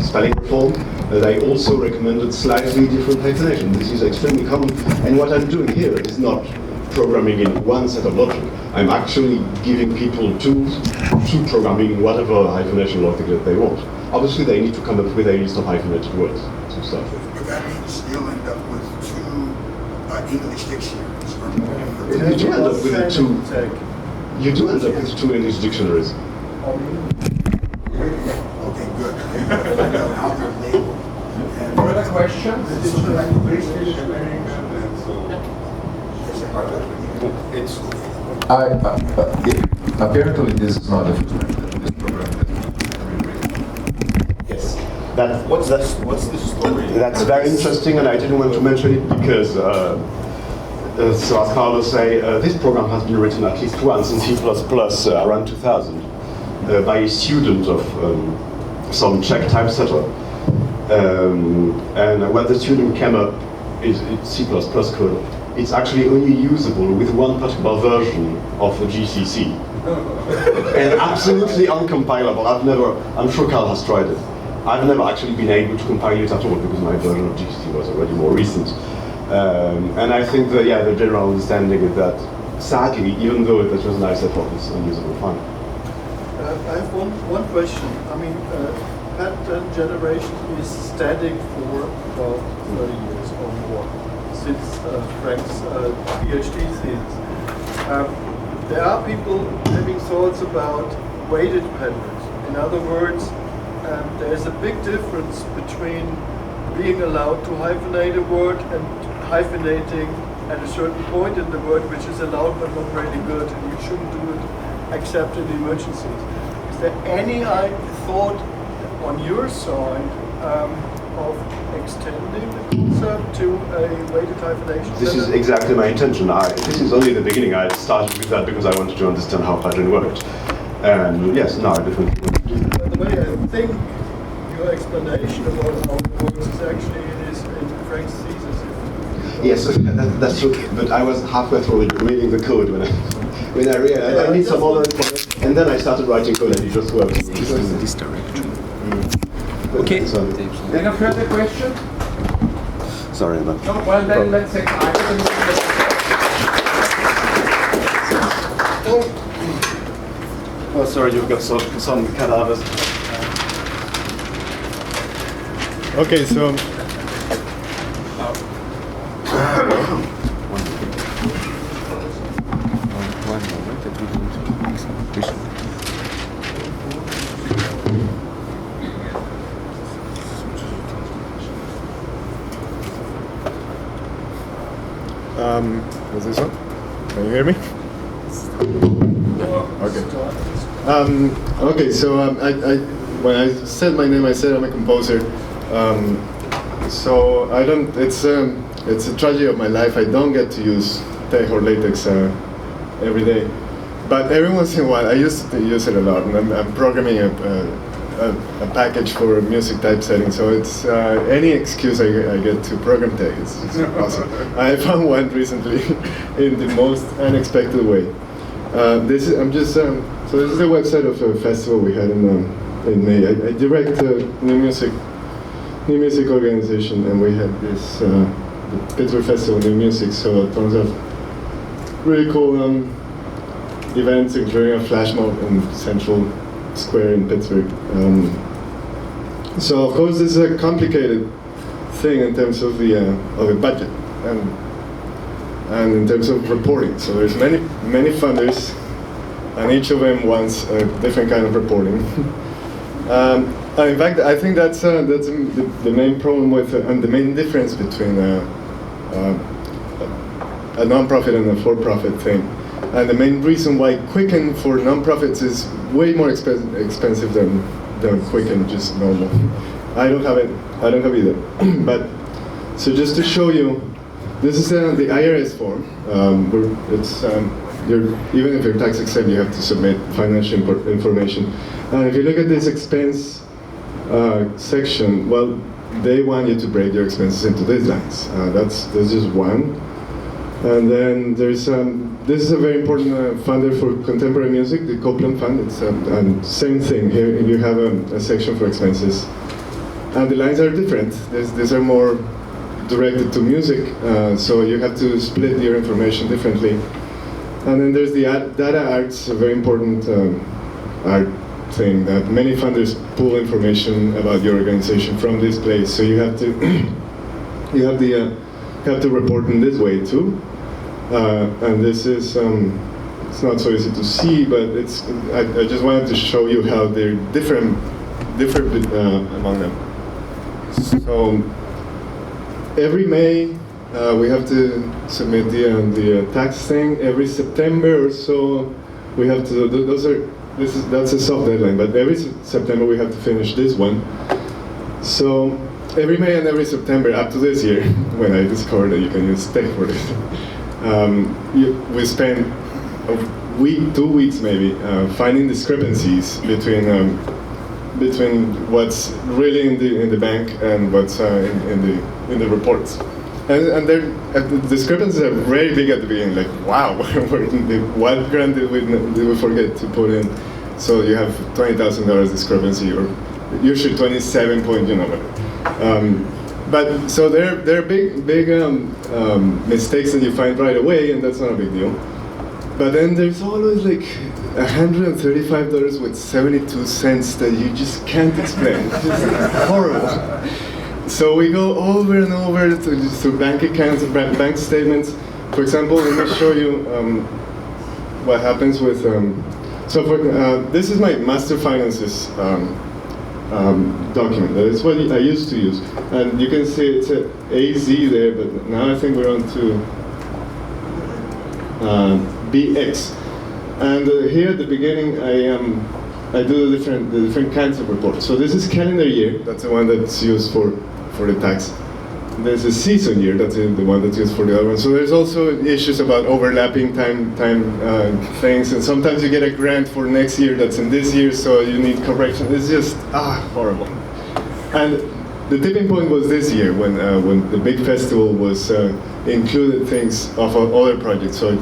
spelling reform, they also recommended slightly different hyphenation. This is extremely common, and what I'm doing here is not programming in one set of logic. I'm actually giving people tools to programming whatever hyphenation logic that they want. Obviously, they need to come up with a list of hyphenated words to start with. But that means you'll end up with 2 English dictionaries or more. You do end up with 2. You do end up with 2 English dictionaries. Okay, good. I know how they're labeled. Further questions? It's apparently this is not the first program. Yes. What's the story? That's very interesting, and I didn't want to mention it because, so as Carlos say, this program has been written at least once in C++ around 2000 by a student of some Czech typesetter. And when the student came up, it's C++ code. It's actually only usable with one particular version of the GCC. And absolutely uncompilable. I'm sure Carl has tried it. I've never actually been able to compile it at all because my version of GCC was already more recent. And I think the general understanding is that, sadly, even though that was a nice effort, it's unusable fine. I have one question. I mean, pattern generation is static for about 30 years or more, since Frank's PhD thesis. There are people having thoughts about weighted patterns. In other words, there's a big difference between being allowed to hyphenate a word and hyphenating at a certain point in the word, which is allowed but not really good, and you shouldn't do it except in emergencies. Is there any thought on your side of extending the concept to a weighted hyphenation? This is exactly my intention. This is only the beginning. I started with that because I wanted to understand how pattern worked. And yes, no, I definitely want to do that. By the way, I think your explanation about how it works is actually it is in Frank's thesis. Yes, that's true. But I was halfway through reading the code when I realized I need some other information, and then I started writing code, and it just worked. This direction. Okay. Any further question? Sorry, man. No. Well, then let's say Oh, sorry, you've got some cadavers. Okay, so. One moment, that we don't execution. Was this on? Can you hear me? Okay. Okay. So I when I said my name, I said I'm a composer. So I don't. It's a tragedy of my life. I don't get to use TEX or LaTeX every day, but every once in a while I used to use it a lot. And I'm programming a package for music typesetting, so it's any excuse I get to program TEX. It's awesome. I found one recently in the most unexpected way. This is so this is the website of a festival we had in May. I direct new music organization, and we had this the Pittsburgh Festival of New Music. So tons of really cool events, including a flash mob in Central Square in Pittsburgh. So of course this is a complicated thing in terms of the budget and in terms of reporting. So there's many funders, and each of them wants a different kind of reporting. And in fact, I think that's the main problem with and the main difference between a non-profit and a for-profit thing. And the main reason why Quicken for non-profits is way more expensive than Quicken, just normal. I don't have it. I don't have either. But so just to show you, this is the IRS form. Even if you're tax exempt, you have to submit financial information. And if you look at this expense section, well, they want you to break your expenses into these lines. That's just one. And then there's this is a very important funder for contemporary music, the Copeland Fund. It's same thing. Here you have a section for expenses, and the lines are different. These are more directed to music, so you have to split your information differently. And then there's the data arts, a very important art thing that many funders pull information about your organization from this place. So you have to have to report in this way too. And this is it's not so easy to see, but it's I just wanted to show you how they're different among them. So every May we have to submit the tax thing. Every September or so we have to. That's a soft deadline, but every September we have to finish this one. So every May and every September up to this year, when I discovered that you can use TEX for this, we spend a week, 2 weeks maybe, finding discrepancies between what's really in the bank and what's in the reports. And the discrepancies are very big at the beginning. Like, wow, what grant did we forget to put in? So you have $20,000 discrepancy, or usually 27 point, but so there are big mistakes that you find right away, and that's not a big deal. But then there's always like $135 with 72 cents that you just can't explain. It's just horrible. So we go over and over to bank accounts and bank statements. For example, let me show you what happens with. This is my master finances document. That is what I used to use, and you can see it's a AZ there, but now I think we're on to BX. And here at the beginning, I do the different kinds of reports. So this is calendar year. That's the one that's used for the tax. There's a season year. That's the one that's used for the other one. So there's also issues about overlapping time things, and sometimes you get a grant for next year that's in this year, so you need correction. It's just horrible. And the tipping point was this year when the big festival was included things of other projects. So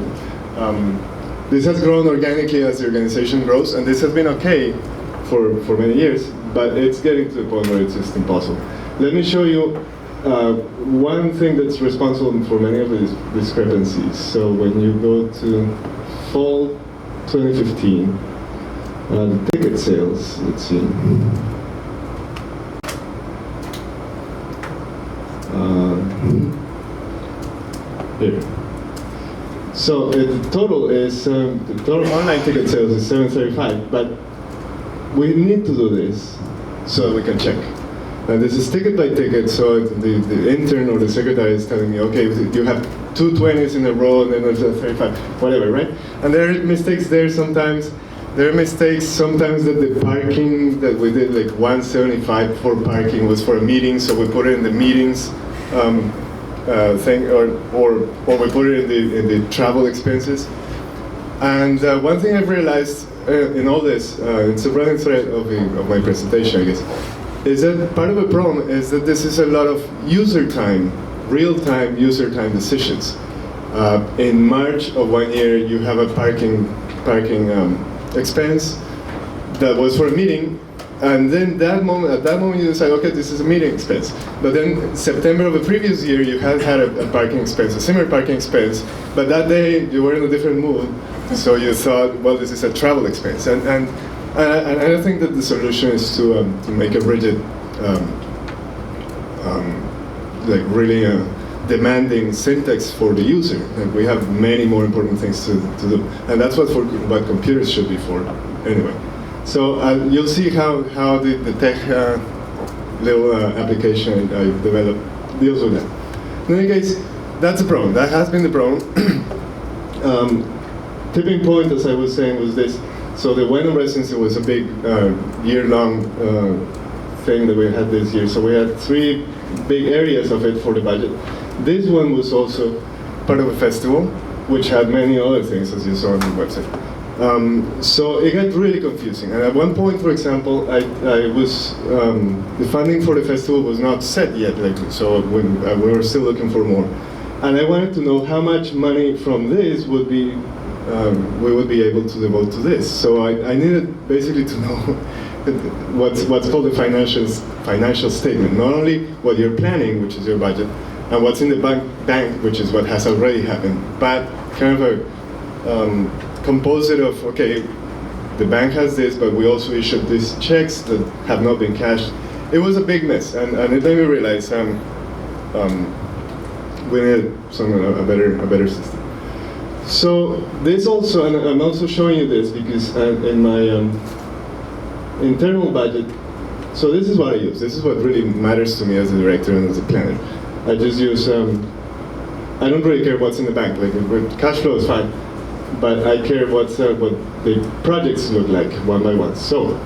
this has grown organically as the organization grows, and this has been okay for many years, but it's getting to the point where it's just impossible. Let me show you one thing that's responsible for many of these discrepancies. So when you go to fall 2015, the ticket sales, let's see. Here. So the total online ticket sales is 735, but we need to do this so we can check. And this is ticket by ticket, so the intern or the secretary is telling me, okay, you have 2 20s in a row, and then there's a 35, whatever, right? And there are mistakes there sometimes. there are mistakes sometimes that the parking that we did, like 175 for parking, was for a meeting, so we put it in the meetings thing, or we put it in the travel expenses. And one thing I've realized in all this, it's a running thread of my presentation, I guess, is that part of the problem is that this is a lot of user time, real-time user time decisions. In March of 1 year, you have a parking expense that was for a meeting, and then at that moment you decide, okay, this is a meeting expense. But then September of the previous year, you had a parking expense, a similar parking expense, but that day you were in a different mood, so you thought, well, this is a travel expense. And I think that the solution is to make a rigid, like really demanding syntax for the user. And we have many more important things to do, and that's what computers should be for, anyway. So you'll see how the tech little application I developed deals with that. In any case, that's a problem. That has been the problem. Tipping point, as I was saying, was this. So the Bueno residency was a big year-long thing that we had this year. So we had 3 big areas of it for the budget. This one was also part of a festival, which had many other things, as you saw on the website. So it got really confusing. And at one point, for example, the funding for the festival was not set yet, so we were still looking for more. And I wanted to know how much money from this would be we would be able to devote to this. So I needed basically to know what's called a financial statement. Not only what you're planning, which is your budget, and what's in the bank, which is what has already happened, but kind of a composite of, okay, the bank has this, but we also issued these checks that have not been cashed. It was a big mess, and it made me realize we needed a better system. So this also, and I'm also showing you this because in my internal budget, so this is what I use. This is what really matters to me as a director and as a planner. I just use, I don't really care what's in the bank. Like cash flow is fine, but I care what the projects look like one by one. So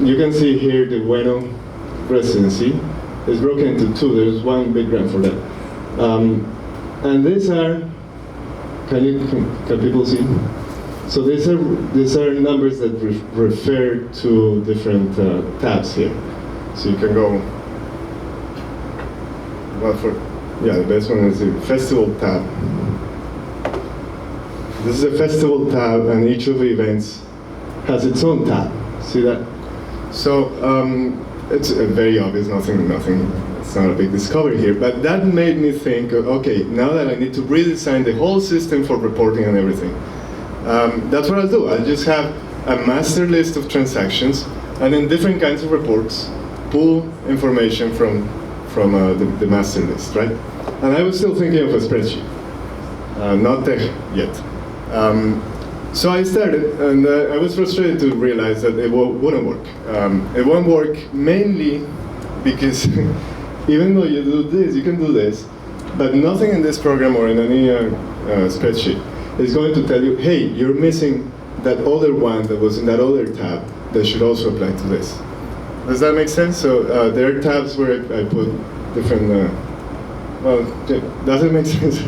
you can see here the Bueno residency is broken into 2. There's one big grant for that, and these are. Can people see? So these are numbers that refer to different tabs here. So you can go. Well, the best one is the festival tab. This is a festival tab, and each of the events has its own tab. See that? So it's very obvious. Nothing. It's not a big discovery here, but that made me think, okay, now that I need to redesign the whole system for reporting and everything, that's what I'll do. I'll just have a master list of transactions, and in different kinds of reports, pull information from the master list, right? And I was still thinking of a spreadsheet, not tech yet. So I started, and I was frustrated to realize that it wouldn't work. It won't work mainly because even though you do this, you can do this, but nothing in this program or in any spreadsheet is going to tell you, hey, you're missing that other one that was in that other tab that should also apply to this. Does that make sense? So there are tabs where I put different, well, does it make sense?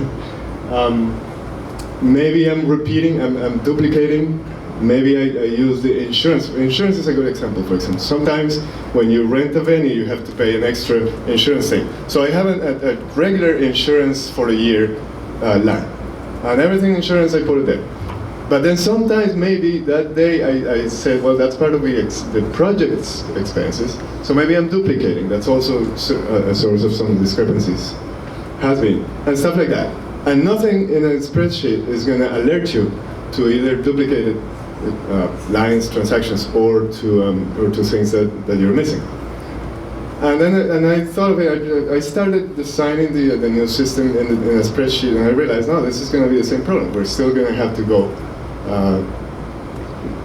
Maybe I'm repeating, I'm duplicating. Maybe I use the insurance. Insurance is a good example, for example. Sometimes when you rent a venue, you have to pay an extra insurance thing. So I have a regular insurance for a year line. And everything insurance, I put it there. But then sometimes maybe that day I said, well, that's part of the project's expenses. So maybe I'm duplicating. That's also a source of some discrepancies. Has been. And stuff like that. And nothing in a spreadsheet is going to alert you to either duplicated lines, transactions, or to things that you're missing. And I thought of it. I started designing the new system in a spreadsheet, and I realized, no, this is going to be the same problem. We're still going to have to go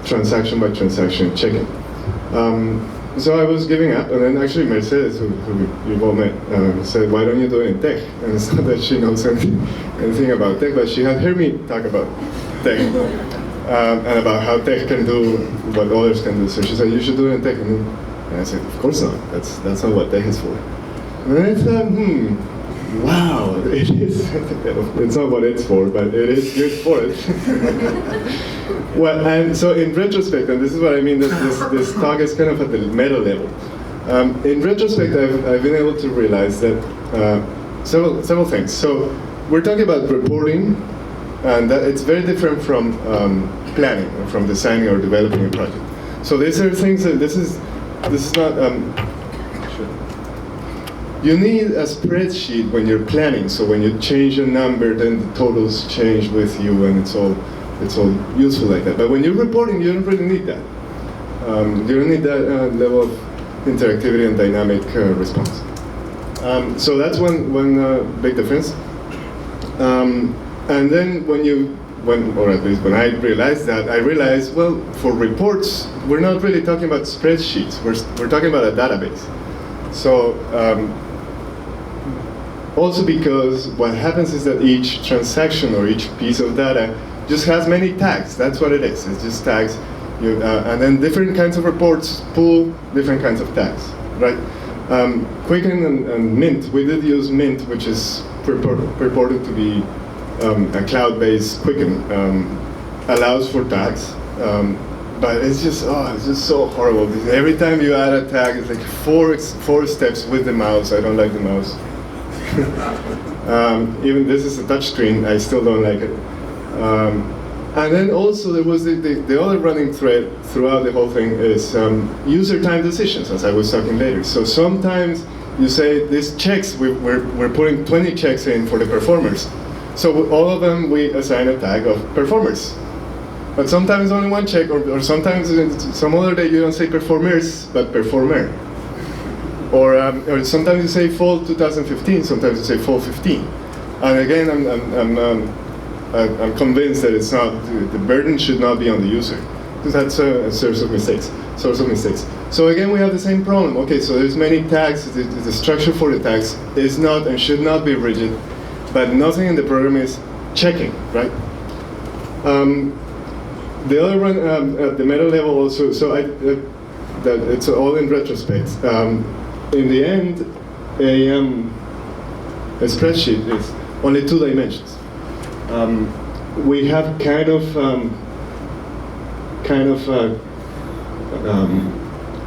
transaction by transaction checking. So I was giving up, and then actually Mercedes, who you've all met, said, why don't you do it in tech? And it's not that she knows anything about tech, but she had heard me talk about tech. and about how tech can do what others can do. So she said, you should do it in tech. And I said, of course not. That's not what tech is for. And then I thought, wow, it is. It's not what it's for, but it is good for it. Well, and so in retrospect, and this is what I mean, that this talk is kind of at the meta level. In retrospect, I've been able to realize that several things. So we're talking about reporting, and that it's very different from planning, or from designing or developing a project. So these are things that this is not. You need a spreadsheet when you're planning. So when you change a number, then the totals change with you, and it's all useful like that. But when you're reporting, you don't really need that. You don't need that level of interactivity and dynamic response. So that's one big difference. And then or at least when I realized that, I realized, well, for reports, we're not really talking about spreadsheets. We're talking about a database. So also because what happens is that each transaction or each piece of data just has many tags. That's what it is. It's just tags. And then different kinds of reports pull different kinds of tags, right? Quicken and Mint, we did use Mint, which is purported to be a cloud-based Quicken, allows for tags, but it's just so horrible. Every time you add a tag, it's like four steps with the mouse. I don't like the mouse. Even this is a touch screen, I still don't like it. And then also there was the other running thread throughout the whole thing is user time decisions, as I was talking later. So sometimes you say these checks, we're putting 20 checks in for the performers. So all of them we assign a tag of performers. But sometimes only one check, or sometimes some other day you don't say performers, but performer. Or sometimes you say fall 2015, sometimes you say fall 15. And again, I'm convinced that it's not, the burden should not be on the user, because that's a source of mistakes. So again, we have the same problem. Okay, so there's many tags. The structure for the tags is not and should not be rigid, but nothing in the program is checking, right? The other one at the meta level also. So that it's all in retrospect. In the end, a spreadsheet is only 2 dimensions. We have kind of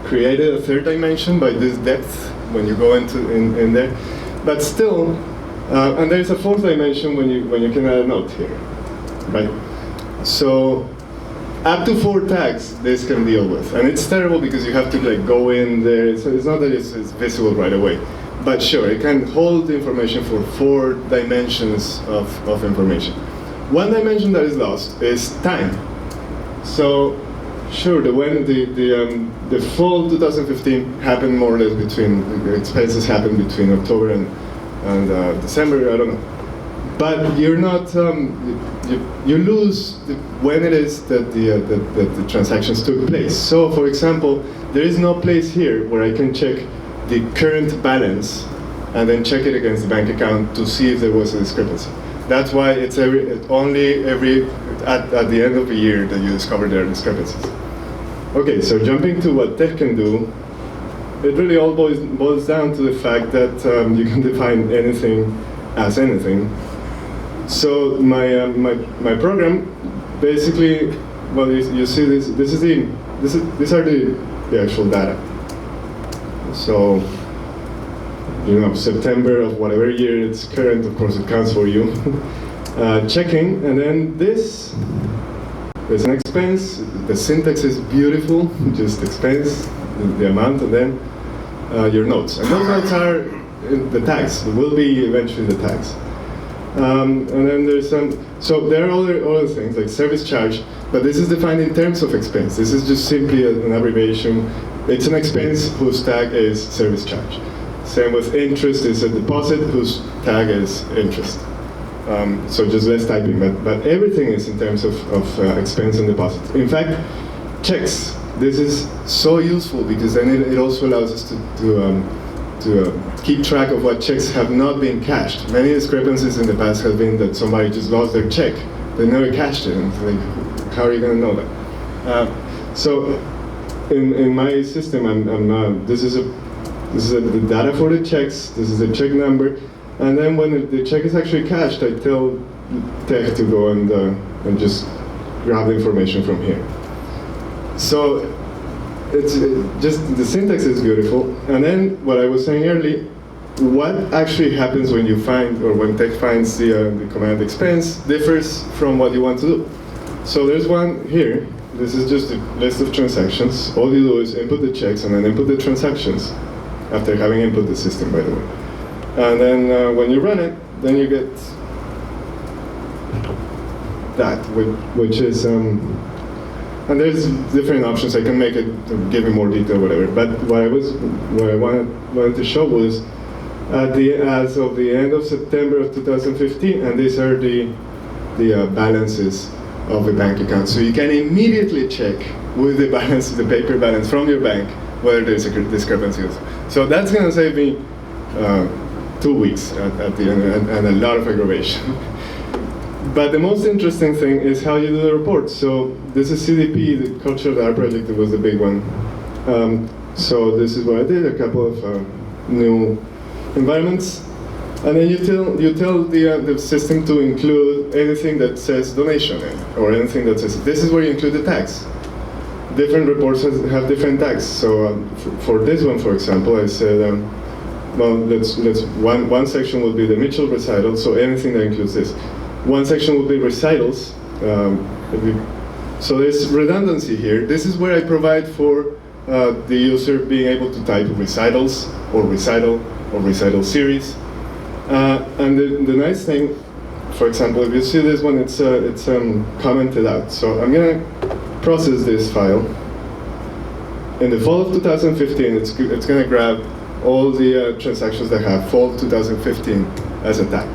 created a 3rd dimension by this depth when you go in there, but still, and there's a 4th dimension when you can add a note here, right? So up to 4 tags this can deal with, and it's terrible because you have to like go in there. So it's not that it's visible right away. But sure, it can hold the information for 4 dimensions of information. One dimension that is lost is time. So, sure, the fall 2015 happened more or less between, the expenses happened between October and December, I don't know. But you're not, you lose when it is that the transactions took place. So, for example, there is no place here where I can check the current balance and then check it against the bank account to see if there was a discrepancy. That's why it's only at the end of the year that you discover there are discrepancies. Okay, so jumping to what tech can do, it really all boils down to the fact that you can define anything as anything. So my program basically, well, you see these are the actual data. So, you know, September of whatever year it's current, of course it counts for you. Checking, and then there's an expense. The syntax is beautiful, just expense, the amount, and then your notes. And those notes are the tags, will be eventually the tags. And then there's so there are other things like service charge, but this is defined in terms of expense. This is just simply an abbreviation. It's an expense whose tag is service charge. Same with interest, is a deposit whose tag is interest. So just less typing, but everything is in terms of expense and deposit. In fact, checks, this is so useful because then it also allows us to keep track of what checks have not been cashed. Many discrepancies in the past have been that somebody just lost their check. They never cashed it. And like, how are you going to know that? So in my system, this is the data for the checks. This is the check number, and then when the check is actually cashed, I tell Tech to go and just grab the information from here. So it's just the syntax is beautiful, and then what I was saying earlier, what actually happens when you find, or when Tech finds the command expense differs from what you want to do. So there's one here. This is just a list of transactions. All you do is input the checks and then input the transactions after having input the system, by the way. And then when you run it, then you get that, which is, and there's different options. I can make it give me more detail, whatever. But what I wanted to show was as of the end of September of 2015, and these are the balances of a bank account. So you can immediately check with the balance, the paper balance from your bank, whether there's a discrepancy. So that's going to save me 2 weeks at the end, and a lot of aggravation. But the most interesting thing is how you do the reports. So this is CDP, the Cultural Art Project, that was the big one. So this is what I did, a couple of new environments. And then you tell the system to include anything that says donation in, or anything that says, this is where you include the tags. Different reports have different tags. So for this one, for example, I said, well, one section will be the Mitchell recital, so anything that includes this. One section will be recitals. So there's redundancy here. This is where I provide for the user being able to type recitals, or recital series. And the nice thing, for example, if you see this one, it's commented out. So I'm going to process this file. In the fall of 2015, it's going to grab all the transactions that have fall 2015 as a tag.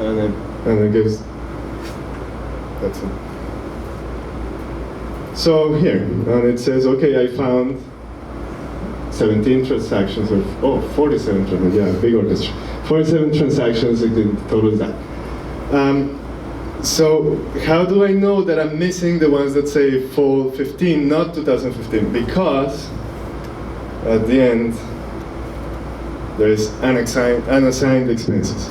And it gives, that's it. So here, and it says, okay, I found 17 transactions, or 47 transactions, yeah, big orchestra. 47 transactions, the total is that. So how do I know that I'm missing the ones that say fall 15, not 2015? Because at the end, there is unassigned expenses.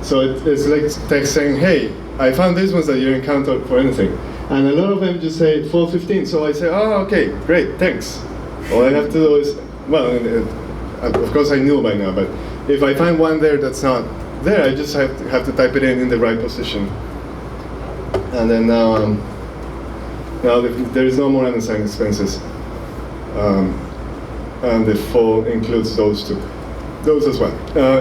So it's like text saying, hey, I found these ones that you encountered for anything. And a lot of them just say fall 15. So I say, oh, okay, great, thanks. All I have to do is, well, of course I knew by now, but if I find one there that's not there, I just have to type it in the right position. And then now there is no more unassigned expenses. And the fall includes those two. Those as well.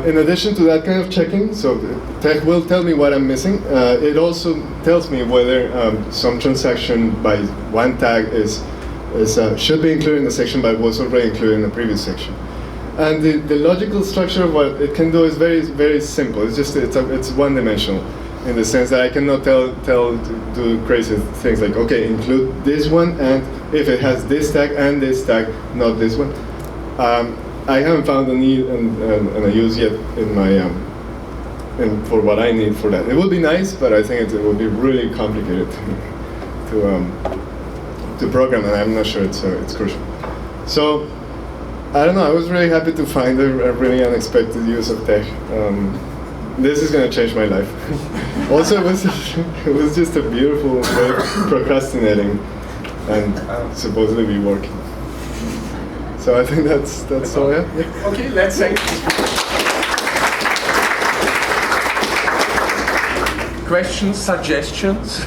In addition to that kind of checking, so Tech will tell me what I'm missing. It also tells me whether some transaction by one tag should be included in the section, but was already included in the previous section. And the logical structure of what it can do is very, very simple. It's one-dimensional in the sense that I cannot do crazy things like, okay, include this one, and if it has this tag and this tag, not this one. I haven't found a need and a use yet in my for what I need for that. It would be nice, but I think it would be really complicated to program, and I'm not sure it's crucial. So I don't know. I was really happy to find a really unexpected use of tech. This is going to change my life. Also, it was just a beautiful way of procrastinating and supposedly be working. So I think that's all I have. Yeah. Okay, let's say. Questions, suggestions?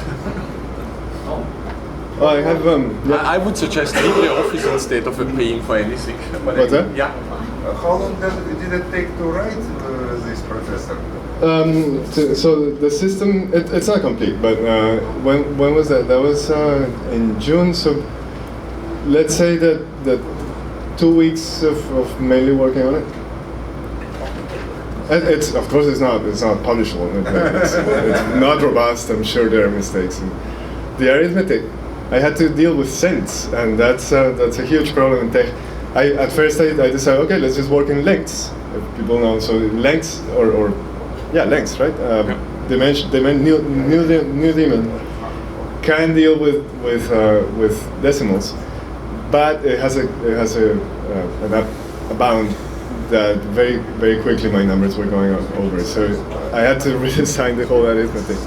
Oh, I have. I would suggest LibreOffice instead of paying for anything. What's that? Yeah. How long did it take to write this processor? So the system, it's not complete, but when was that? That was in June. So let's say that 2 weeks of mainly working on it. It's of course it's not publishable. It's not robust. I'm sure there are mistakes. And the arithmetic, I had to deal with cents, and that's a huge problem in tech. At first I decided, okay, let's just work in lengths. If people know, so lengths or lengths, right? new daemon can deal with decimals, but it has a bound that very quickly my numbers were going over. So I had to redesign the whole arithmetic.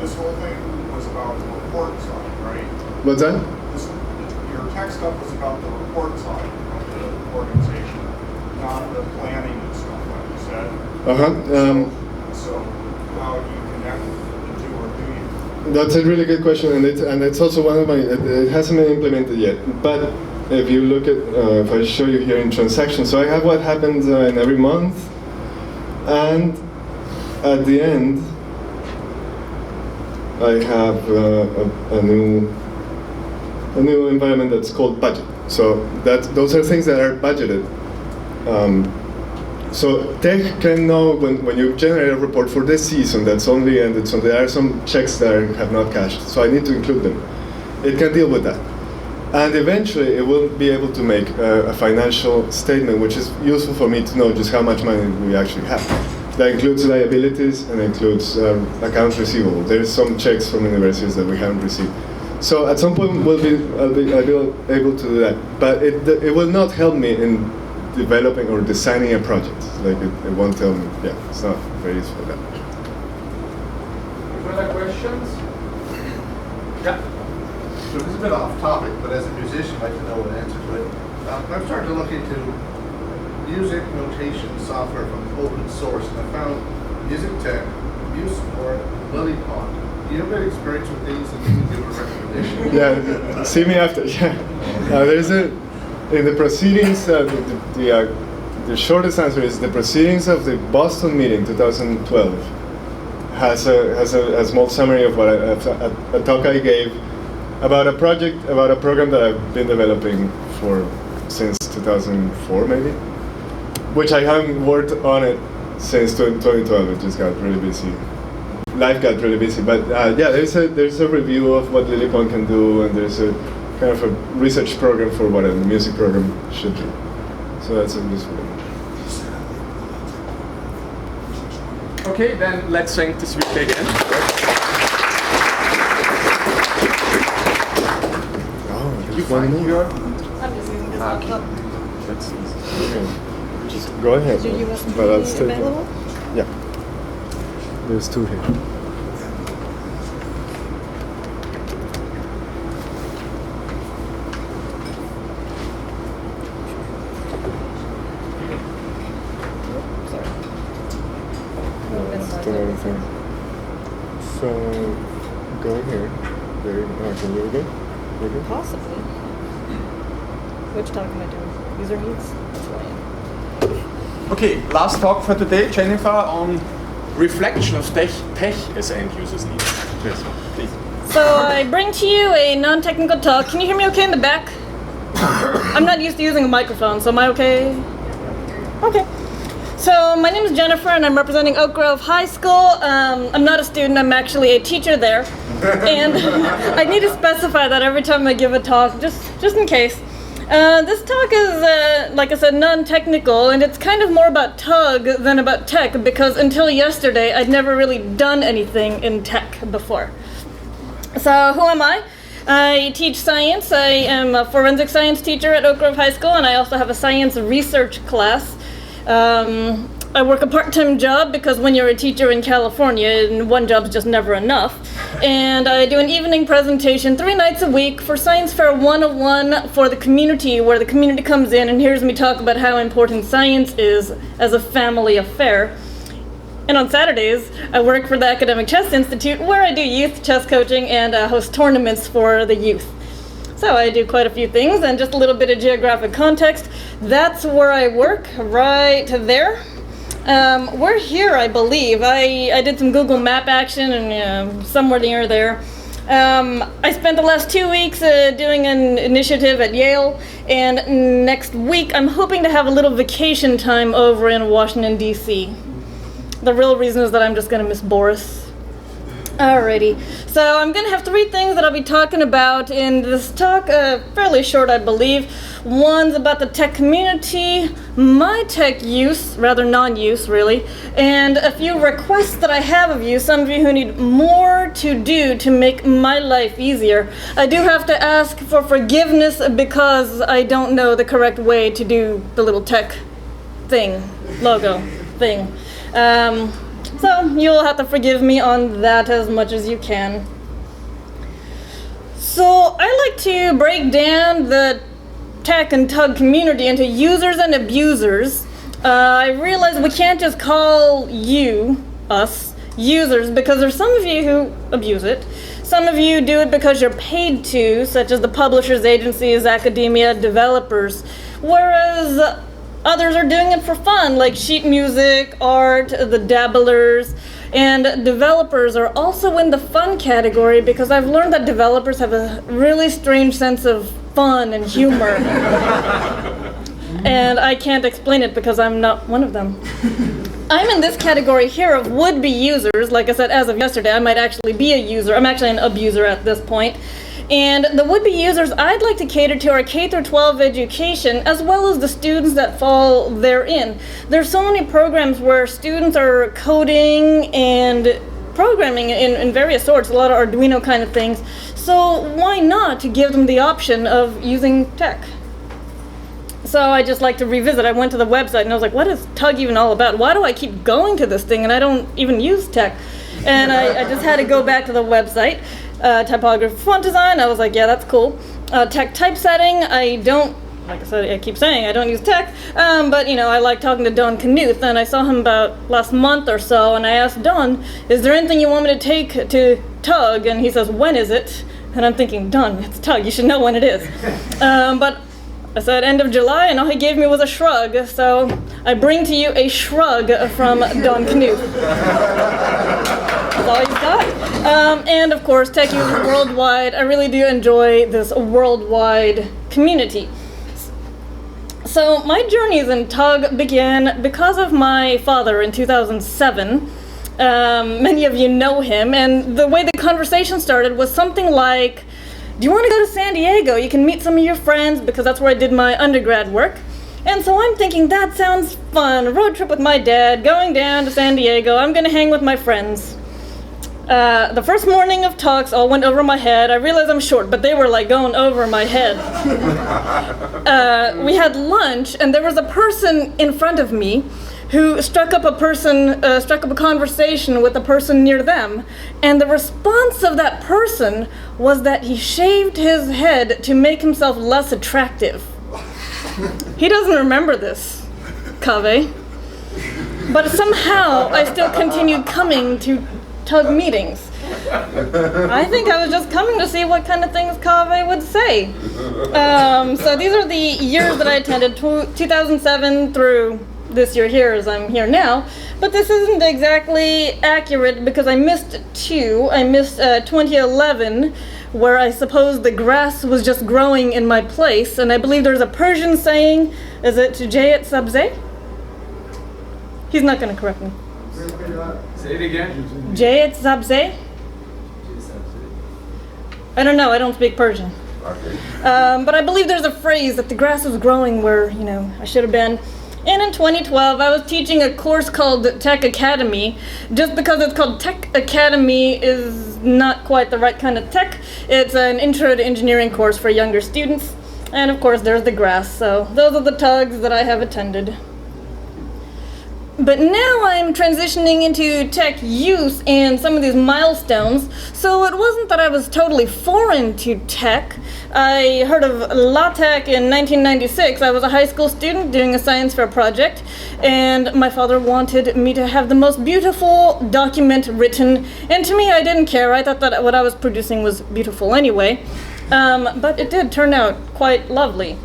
This whole thing was about the report side, right? What's that? Your tech stuff was about the report side of the organization, not the planning and stuff like you said. So how do you connect the two, or do you? That's a really good question, and it's also one of my. It hasn't been implemented yet, but if you look at, if I show you here in transactions, so I have what happens in every month, and at the end, I have a new environment that's called budget. So those are things that are budgeted. So Tech can know when you generate a report for this season that's only ended, so there are some checks that have not cashed, so I need to include them. It can deal with that. And eventually it will be able to make a financial statement, which is useful for me to know just how much money we actually have. That includes liabilities and includes accounts receivable. There's some checks from universities that we haven't received. So at some point I'll be able to do that. But it will not help me in developing or designing a project. Like it won't tell me. Yeah, it's not very useful for that. Further questions? Yeah. So this is a bit off topic, but as a musician, I'd like to know an answer to it. I'm starting to look into music notation software from open source, and I found Music Tech, MuseScore, Lilliput. Do you have any experience with these, and you can give a recommendation? Yeah, see me after. Yeah, there's in the proceedings. The shortest answer is the proceedings of the Boston meeting 2012 has a small summary of what a talk I gave about a program that I've been developing since 2004 maybe, which I haven't worked on it since 2012. It just got really busy. Life got really busy, but yeah, there's a review of what Lilliput can do, and there's a kind of a research program for what a music program should do. So that's a useful one. Okay, then let's thank the speaker again. One more. I'm just using this laptop. That's easy. Okay. Just go ahead. Is your USB but I'll stay available? Yeah. There's two here. Still everything. So go here. There. Can you go? Possibly. Which talk am I doing? User needs? That's who I am. Okay, last talk for today, Jennifer, on reflection of tech as end users need. Yes, please. So I bring to you a non-technical talk. Can you hear me okay in the back? I'm not used to using a microphone, so am I okay? Okay. So my name is Jennifer, and I'm representing Oak Grove High School. I'm not a student, I'm actually a teacher there. And I need to specify that every time I give a talk, just in case. This talk is, like I said, non-technical, and it's kind of more about TUG than about tech, because until yesterday, I'd never really done anything in tech before. So who am I? I teach science. I am a forensic science teacher at Oak Grove High School, and I also have a science research class. I work a part-time job because when you're a teacher in California, one job's just never enough. And I do an evening presentation 3 nights a week for Science Fair 101 for the community, where the community comes in and hears me talk about how important science is as a family affair. And on Saturdays, I work for the Academic Chess Institute, where I do youth chess coaching and host tournaments for the youth. So I do quite a few things, and just a little bit of geographic context. That's where I work, right there. We're here, I believe. I did some Google Map action and somewhere near there. I spent the last 2 weeks doing an initiative at Yale, and next week I'm hoping to have a little vacation time over in Washington, D.C. The real reason is that I'm just going to miss Boris. Alrighty, so I'm going to have 3 things that I'll be talking about in this talk, fairly short I believe. One's about the tech community, my tech use, rather non-use really, and a few requests that I have of you, some of you who need more to do to make my life easier. I do have to ask for forgiveness because I don't know the correct way to do the little tech thing, logo thing. So you'll have to forgive me on that as much as you can. So I like to break down the tech and TUG community into users and abusers. I realize we can't just call us, users, because there's some of you who abuse it. Some of you do it because you're paid to, such as the publishers, agencies, academia, developers, whereas others are doing it for fun, like sheet music, art, the dabblers, and developers are also in the fun category because I've learned that developers have a really strange sense of fun and humor. And I can't explain it because I'm not one of them. I'm in this category here of would-be users. Like I said, as of yesterday, I might actually be a user. I'm actually an abuser at this point. And the would-be users I'd like to cater to are K-12 education, as well as the students that fall therein. There's so many programs where students are coding and programming in various sorts, a lot of Arduino kind of things. So why not to give them the option of using tech? So I just like to revisit. I went to the website and I was like, what is TUG even all about? Why do I keep going to this thing and I don't even use tech? And I just had to go back to the website. Typography, font design, I was like, yeah, that's cool. Tech typesetting, I don't, like I said, I keep saying I don't use tech, but you know, I like talking to Don Knuth, and I saw him about last month or so, and I asked Don, is there anything you want me to take to TUG? And he says, when is it? And I'm thinking, Don, it's TUG, you should know when it is. But I said end of July, and all he gave me was a shrug, so I bring to you a shrug from Don Knuth. That's all you got. And of course, tech users worldwide. I really do enjoy this worldwide community. So my journeys in TUG began because of my father in 2007. Many of you know him, and the way the conversation started was something like, do you want to go to San Diego? You can meet some of your friends, because that's where I did my undergrad work. And so I'm thinking, that sounds fun. A road trip with my dad, going down to San Diego. I'm going to hang with my friends. The first morning of talks all went over my head. I realized I'm short, but they were like going over my head. We had lunch, and there was a person in front of me who struck up a conversation with a person near them, and the response of that person was that he shaved his head to make himself less attractive. He doesn't remember this, Cave, but somehow I still continued coming to TUG meetings. I think I was just coming to see what kind of things Cave would say. So these are the years that I attended, 2007 through this year here as I'm here now, but this isn't exactly accurate because I missed 2. I missed 2011, where I suppose the grass was just growing in my place, and I believe there's a Persian saying, is it Jayet Sabze? He's not going to correct me. Say it again. Jayet Sabze? I don't know, I don't speak Persian. Okay. But I believe there's a phrase that the grass was growing where, you know, I should have been. And in 2012, I was teaching a course called Tech Academy. Just because it's called Tech Academy is not quite the right kind of tech. It's an intro to engineering course for younger students. And of course, there's the grass. So those are the TUGs that I have attended. But now I'm transitioning into tech use and some of these milestones, so it wasn't that I was totally foreign to tech. I heard of LaTeX in 1996. I was a high school student doing a science fair project, and my father wanted me to have the most beautiful document written, and to me I didn't care. I thought that what I was producing was beautiful anyway, but it did turn out quite lovely.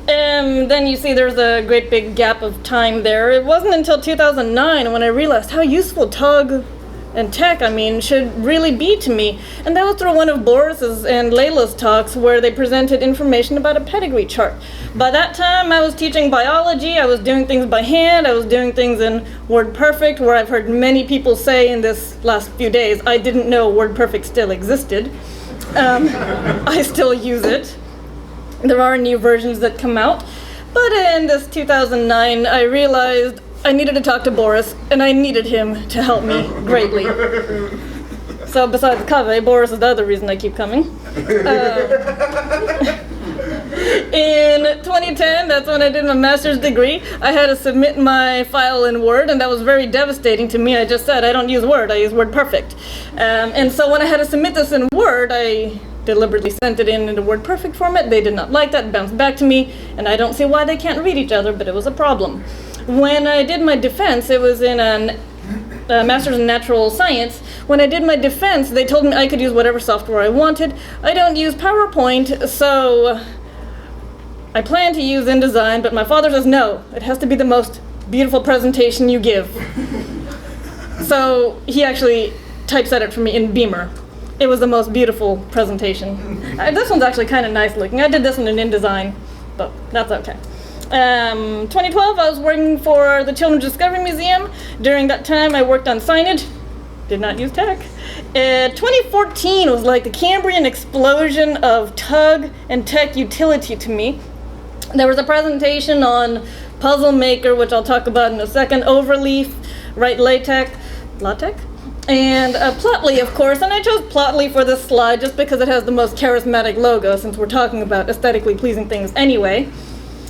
Then you see there's a great big gap of time there. It wasn't until 2009 when I realized how useful TUG and tech, I mean, should really be to me. And that was through one of Boris's and Layla's talks where they presented information about a pedigree chart. By that time, I was teaching biology, I was doing things by hand, I was doing things in WordPerfect, where I've heard many people say in this last few days, I didn't know WordPerfect still existed. I still use it. There are new versions that come out. But in this 2009, I realized I needed to talk to Boris, and I needed him to help me greatly. So besides Kaveh, Boris is the other reason I keep coming. In 2010, that's when I did my master's degree. I had to submit my file in Word, and that was very devastating to me. I just said, I don't use Word, I use WordPerfect. And so when I had to submit this in Word, I deliberately sent it in the WordPerfect format. They did not like that, bounced back to me, and I don't see why they can't read each other, but it was a problem. When I did my defense, it was in a master's in natural science. When I did my defense, they told me I could use whatever software I wanted. I don't use PowerPoint, so I plan to use InDesign, but my father says no, it has to be the most beautiful presentation you give. So he actually typeset it for me in Beamer. It was the most beautiful presentation. This one's actually kind of nice looking. I did this one in InDesign, but that's okay. 2012, I was working for the Children's Discovery Museum. During that time, I worked on signage. Did not use tech. 2014 was like the Cambrian explosion of TUG and tech utility to me. There was a presentation on Puzzle Maker, which I'll talk about in a second, Overleaf, Write LaTeX, and Plotly, of course, and I chose Plotly for this slide just because it has the most charismatic logo, since we're talking about aesthetically pleasing things anyway.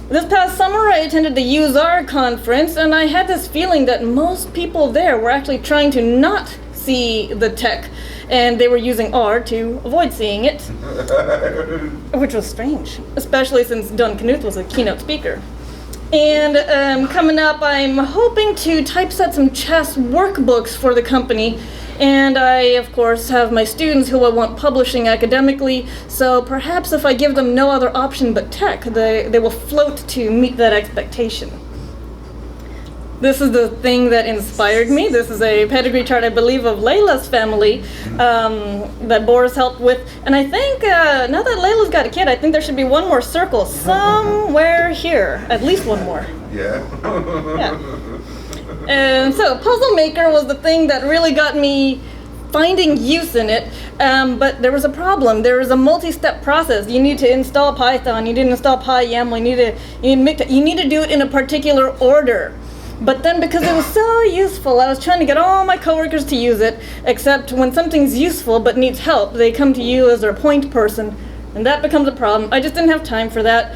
This past summer, I attended the USAR conference, and I had this feeling that most people there were actually trying to not see the tech, and they were using R to avoid seeing it, which was strange, especially since Don Knuth was a keynote speaker. And coming up, I'm hoping to typeset some chess workbooks for the company. And I, of course, have my students who I want publishing academically, so perhaps if I give them no other option but tech, they will float to meet that expectation. This is the thing that inspired me. This is a pedigree chart, I believe, of Layla's family that Boris helped with. And I think, now that Layla's got a kid, I think there should be one more circle somewhere here. At least one more. Yeah. Yeah. And so Puzzle Maker was the thing that really got me finding use in it, but there was a problem. There was a multi-step process. You need to install Python, you need to install PyYAML, you need to do it in a particular order. But then because it was so useful, I was trying to get all my coworkers to use it, except when something's useful but needs help, they come to you as their point person, and that becomes a problem. I just didn't have time for that.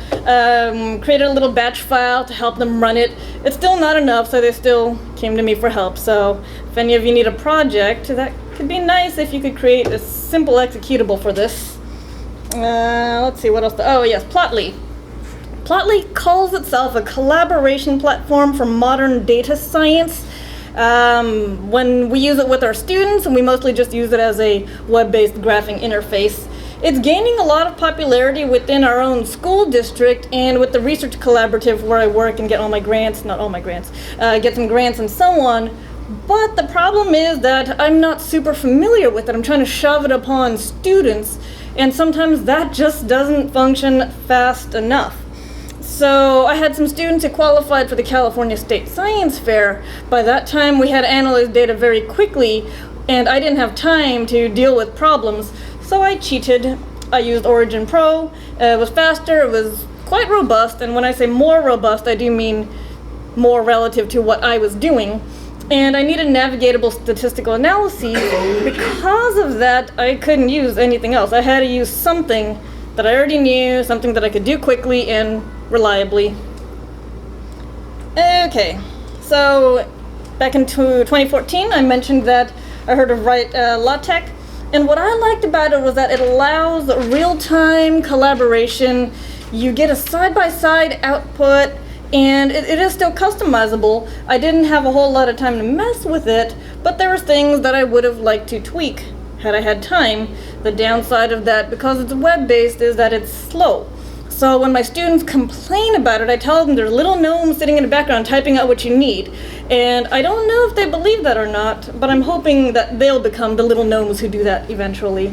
Created a little batch file to help them run it. It's still not enough, so they still came to me for help. So if any of you need a project, that could be nice if you could create a simple executable for this. Let's see, what else? Oh yes, Plotly. Plotly calls itself a collaboration platform for modern data science. When we use it with our students, and we mostly just use it as a web-based graphing interface, it's gaining a lot of popularity within our own school district and with the research collaborative where I work and get all my grants, not all my grants, get some grants and so on. But the problem is that I'm not super familiar with it. I'm trying to shove it upon students, and sometimes that just doesn't function fast enough. So I had some students who qualified for the California State Science Fair. By that time, we had analyzed data very quickly, and I didn't have time to deal with problems. So I cheated. I used Origin Pro. It was faster, it was quite robust, and when I say more robust, I do mean more relative to what I was doing. And I needed navigatable statistical analyses. Because of that, I couldn't use anything else. I had to use something that I already knew, something that I could do quickly and reliably. Okay, so back in 2014, I mentioned that I heard of Write LaTeX. And what I liked about it was that it allows real-time collaboration. You get a side-by-side output, and it is still customizable. I didn't have a whole lot of time to mess with it, but there were things that I would have liked to tweak had I had time. The downside of that, because it's web-based, is that it's slow. So when my students complain about it, I tell them there's little gnomes sitting in the background typing out what you need. And I don't know if they believe that or not, but I'm hoping that they'll become the little gnomes who do that eventually.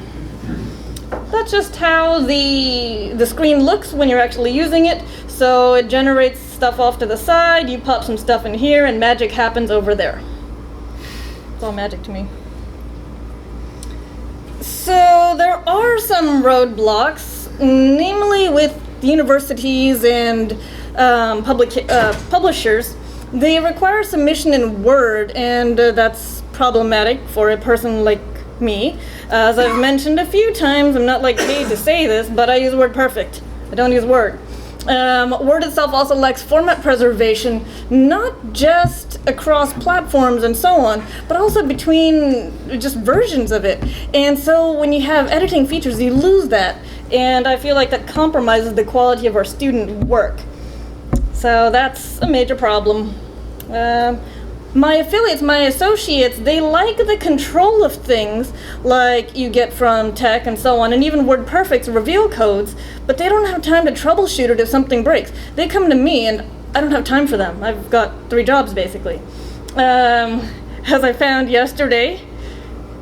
That's just how the screen looks when you're actually using it. So it generates stuff off to the side, you pop some stuff in here, and magic happens over there. It's all magic to me. So there are some roadblocks, namely with universities and publishers. They require submission in Word, and that's problematic for a person like me. As I've mentioned a few times, I'm not like paid to say this, but I use WordPerfect. I don't use Word. Word itself also lacks format preservation, not just across platforms and so on, but also between just versions of it. And so when you have editing features, you lose that. And I feel like that compromises the quality of our student work. So that's a major problem. My affiliates, my associates, they like the control of things like you get from tech and so on, and even WordPerfect's reveal codes, but they don't have time to troubleshoot it if something breaks. They come to me and I don't have time for them. I've got 3 jobs basically. As I found yesterday,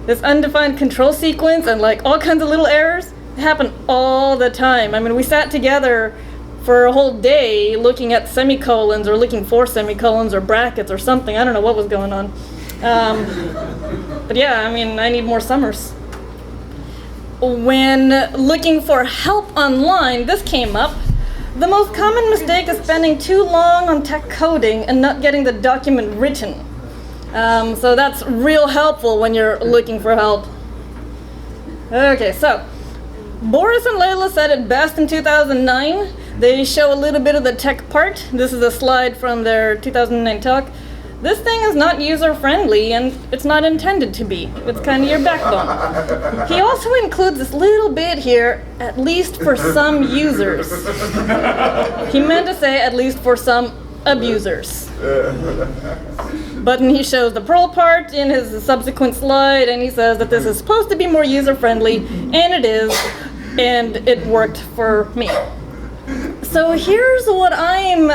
this undefined control sequence and like all kinds of little errors happen all the time. I mean, we sat together for a whole day looking at semicolons or looking for semicolons or brackets or something. I don't know what was going on. But yeah, I mean, I need more summers. When looking for help online, this came up. The most common mistake is spending too long on tech coding and not getting the document written. So that's real helpful when you're looking for help. Okay, so Boris and Layla said it best in 2009. They show a little bit of the tech part. This is a slide from their 2009 talk. This thing is not user-friendly, and it's not intended to be. It's kind of your backbone. He also includes this little bit here, at least for some users. He meant to say at least for some abusers. But then he shows the Perl part in his subsequent slide, and he says that this is supposed to be more user-friendly, and it is, and it worked for me. So here's what I'm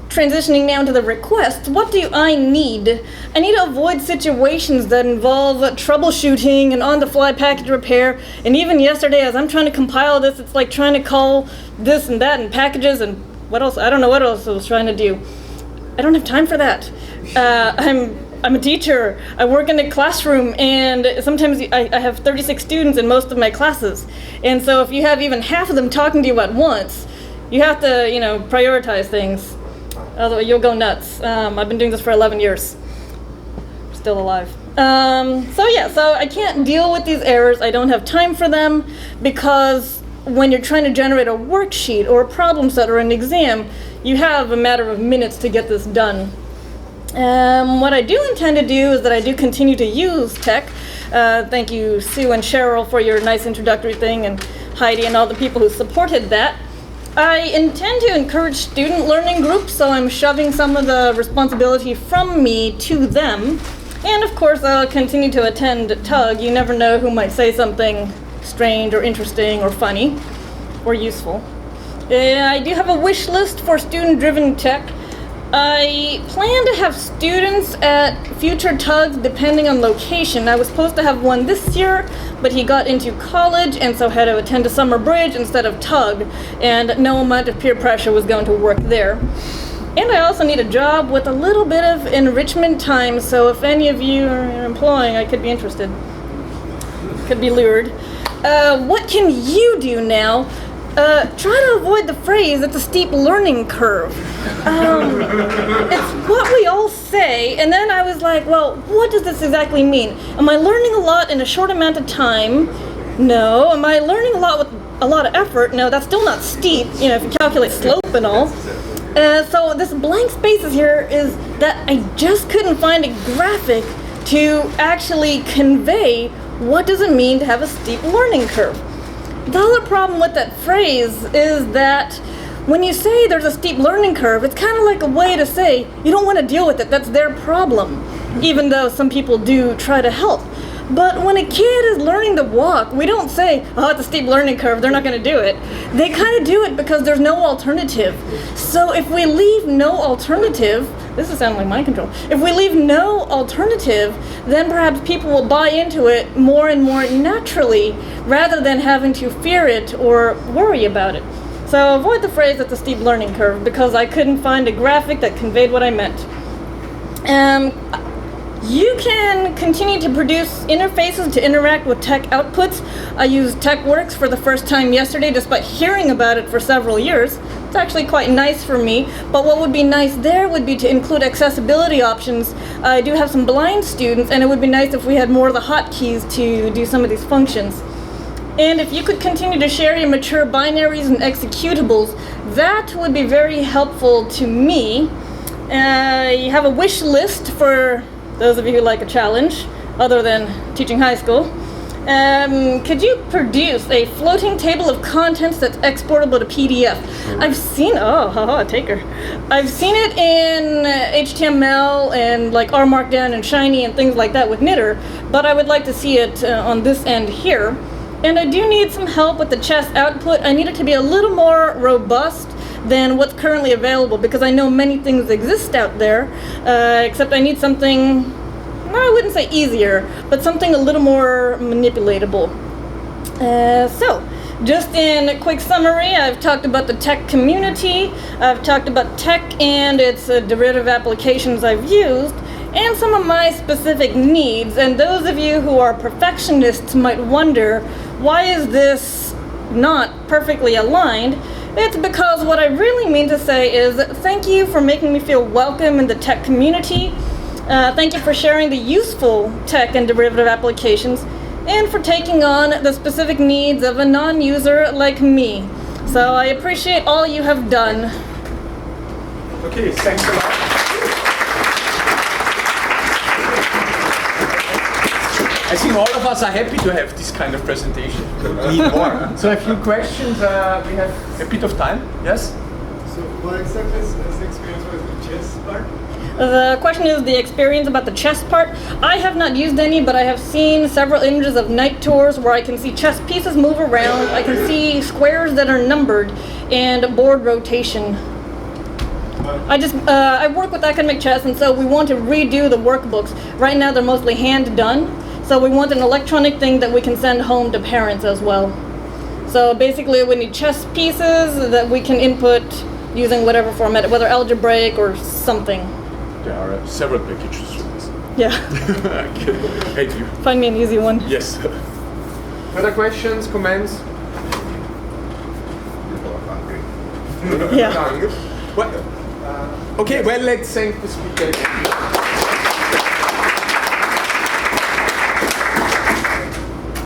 transitioning now to the requests. What do I need? I need to avoid situations that involve troubleshooting and on-the-fly package repair. And even yesterday, as I'm trying to compile this, it's like trying to call this and that and packages and what else? I don't know what else I was trying to do. I don't have time for that. I'm a teacher. I work in a classroom, and sometimes I have 36 students in most of my classes. And so if you have even half of them talking to you at once, you have to, prioritize things. Otherwise, you'll go nuts. I've been doing this for 11 years. Still alive. So I can't deal with these errors. I don't have time for them because when you're trying to generate a worksheet or a problem set or an exam, you have a matter of minutes to get this done. What I do intend to do is that I do continue to use tech. Thank you, Sue and Cheryl, for your nice introductory thing, and Heidi and all the people who supported that. I intend to encourage student learning groups, so I'm shoving some of the responsibility from me to them. And of course, I'll continue to attend TUG. You never know who might say something strange or interesting or funny or useful. I do have a wish list for student-driven tech. I plan to have students at future TUGs depending on location. I was supposed to have one this year, but he got into college and so had to attend a summer bridge instead of TUG, and no amount of peer pressure was going to work there. And I also need a job with a little bit of enrichment time, so if any of you are employing, I could be interested. Could be lured. What can you do now? Try to avoid the phrase, it's a steep learning curve. It's what we all say, and then I was like, well, what does this exactly mean? Am I learning a lot in a short amount of time? No. Am I learning a lot with a lot of effort? No, that's still not steep, if you calculate slope and all. So this blank spaces here is that I just couldn't find a graphic to actually convey what does it mean to have a steep learning curve. The other problem with that phrase is that when you say there's a steep learning curve, it's kind of like a way to say you don't want to deal with it, that's their problem, even though some people do try to help. But when a kid is learning to walk, we don't say, oh, it's a steep learning curve, they're not going to do it. They kind of do it because there's no alternative. So if we leave no alternative, this is sounding like mind control. If we leave no alternative, then perhaps people will buy into it more and more naturally rather than having to fear it or worry about it. So avoid the phrase it's a steep learning curve because I couldn't find a graphic that conveyed what I meant. You can continue to produce interfaces to interact with tech outputs. I used TechWorks for the first time yesterday despite hearing about it for several years. It's actually quite nice for me, but what would be nice there would be to include accessibility options. I do have some blind students, and it would be nice if we had more of the hotkeys to do some of these functions. And if you could continue to share your mature binaries and executables, that would be very helpful to me. You have a wish list for those of you who like a challenge, other than teaching high school. Could you produce a floating table of contents that's exportable to PDF? I've seen, taker. I've seen it in HTML and like R Markdown and Shiny and things like that with Knitter, but I would like to see it on this end here. And I do need some help with the chess output. I need it to be a little more robust than what's currently available because I know many things exist out there, except I need something, I wouldn't say easier, but something a little more manipulatable. So, just in a quick summary, I've talked about the tech community, I've talked about tech and its derivative applications I've used, and some of my specific needs. And those of you who are perfectionists might wonder, why is this not perfectly aligned? It's because what I really mean to say is thank you for making me feel welcome in the tech community. Thank you for sharing the useful tech and derivative applications, and for taking on the specific needs of a non-user like me. So I appreciate all you have done. Okay, thanks a lot. I think all of us are happy to have this kind of presentation. We need more. So a few questions. We have a bit of time. Yes? So what exactly is the experience with the chess part? The question is the experience about the chess part. I have not used any, but I have seen several images of night tours where I can see chess pieces move around. I can see squares that are numbered and board rotation. I work with academic chess, and so we want to redo the workbooks. Right now they're mostly hand done, so we want an electronic thing that we can send home to parents as well. So basically we need chess pieces that we can input using whatever format, whether algebraic or something. There are several packages for this. Yeah. Thank you. Find me an easy one. Yes. Further questions, comments? People are hungry. Yeah. What? Okay, well, let's thank the speaker again.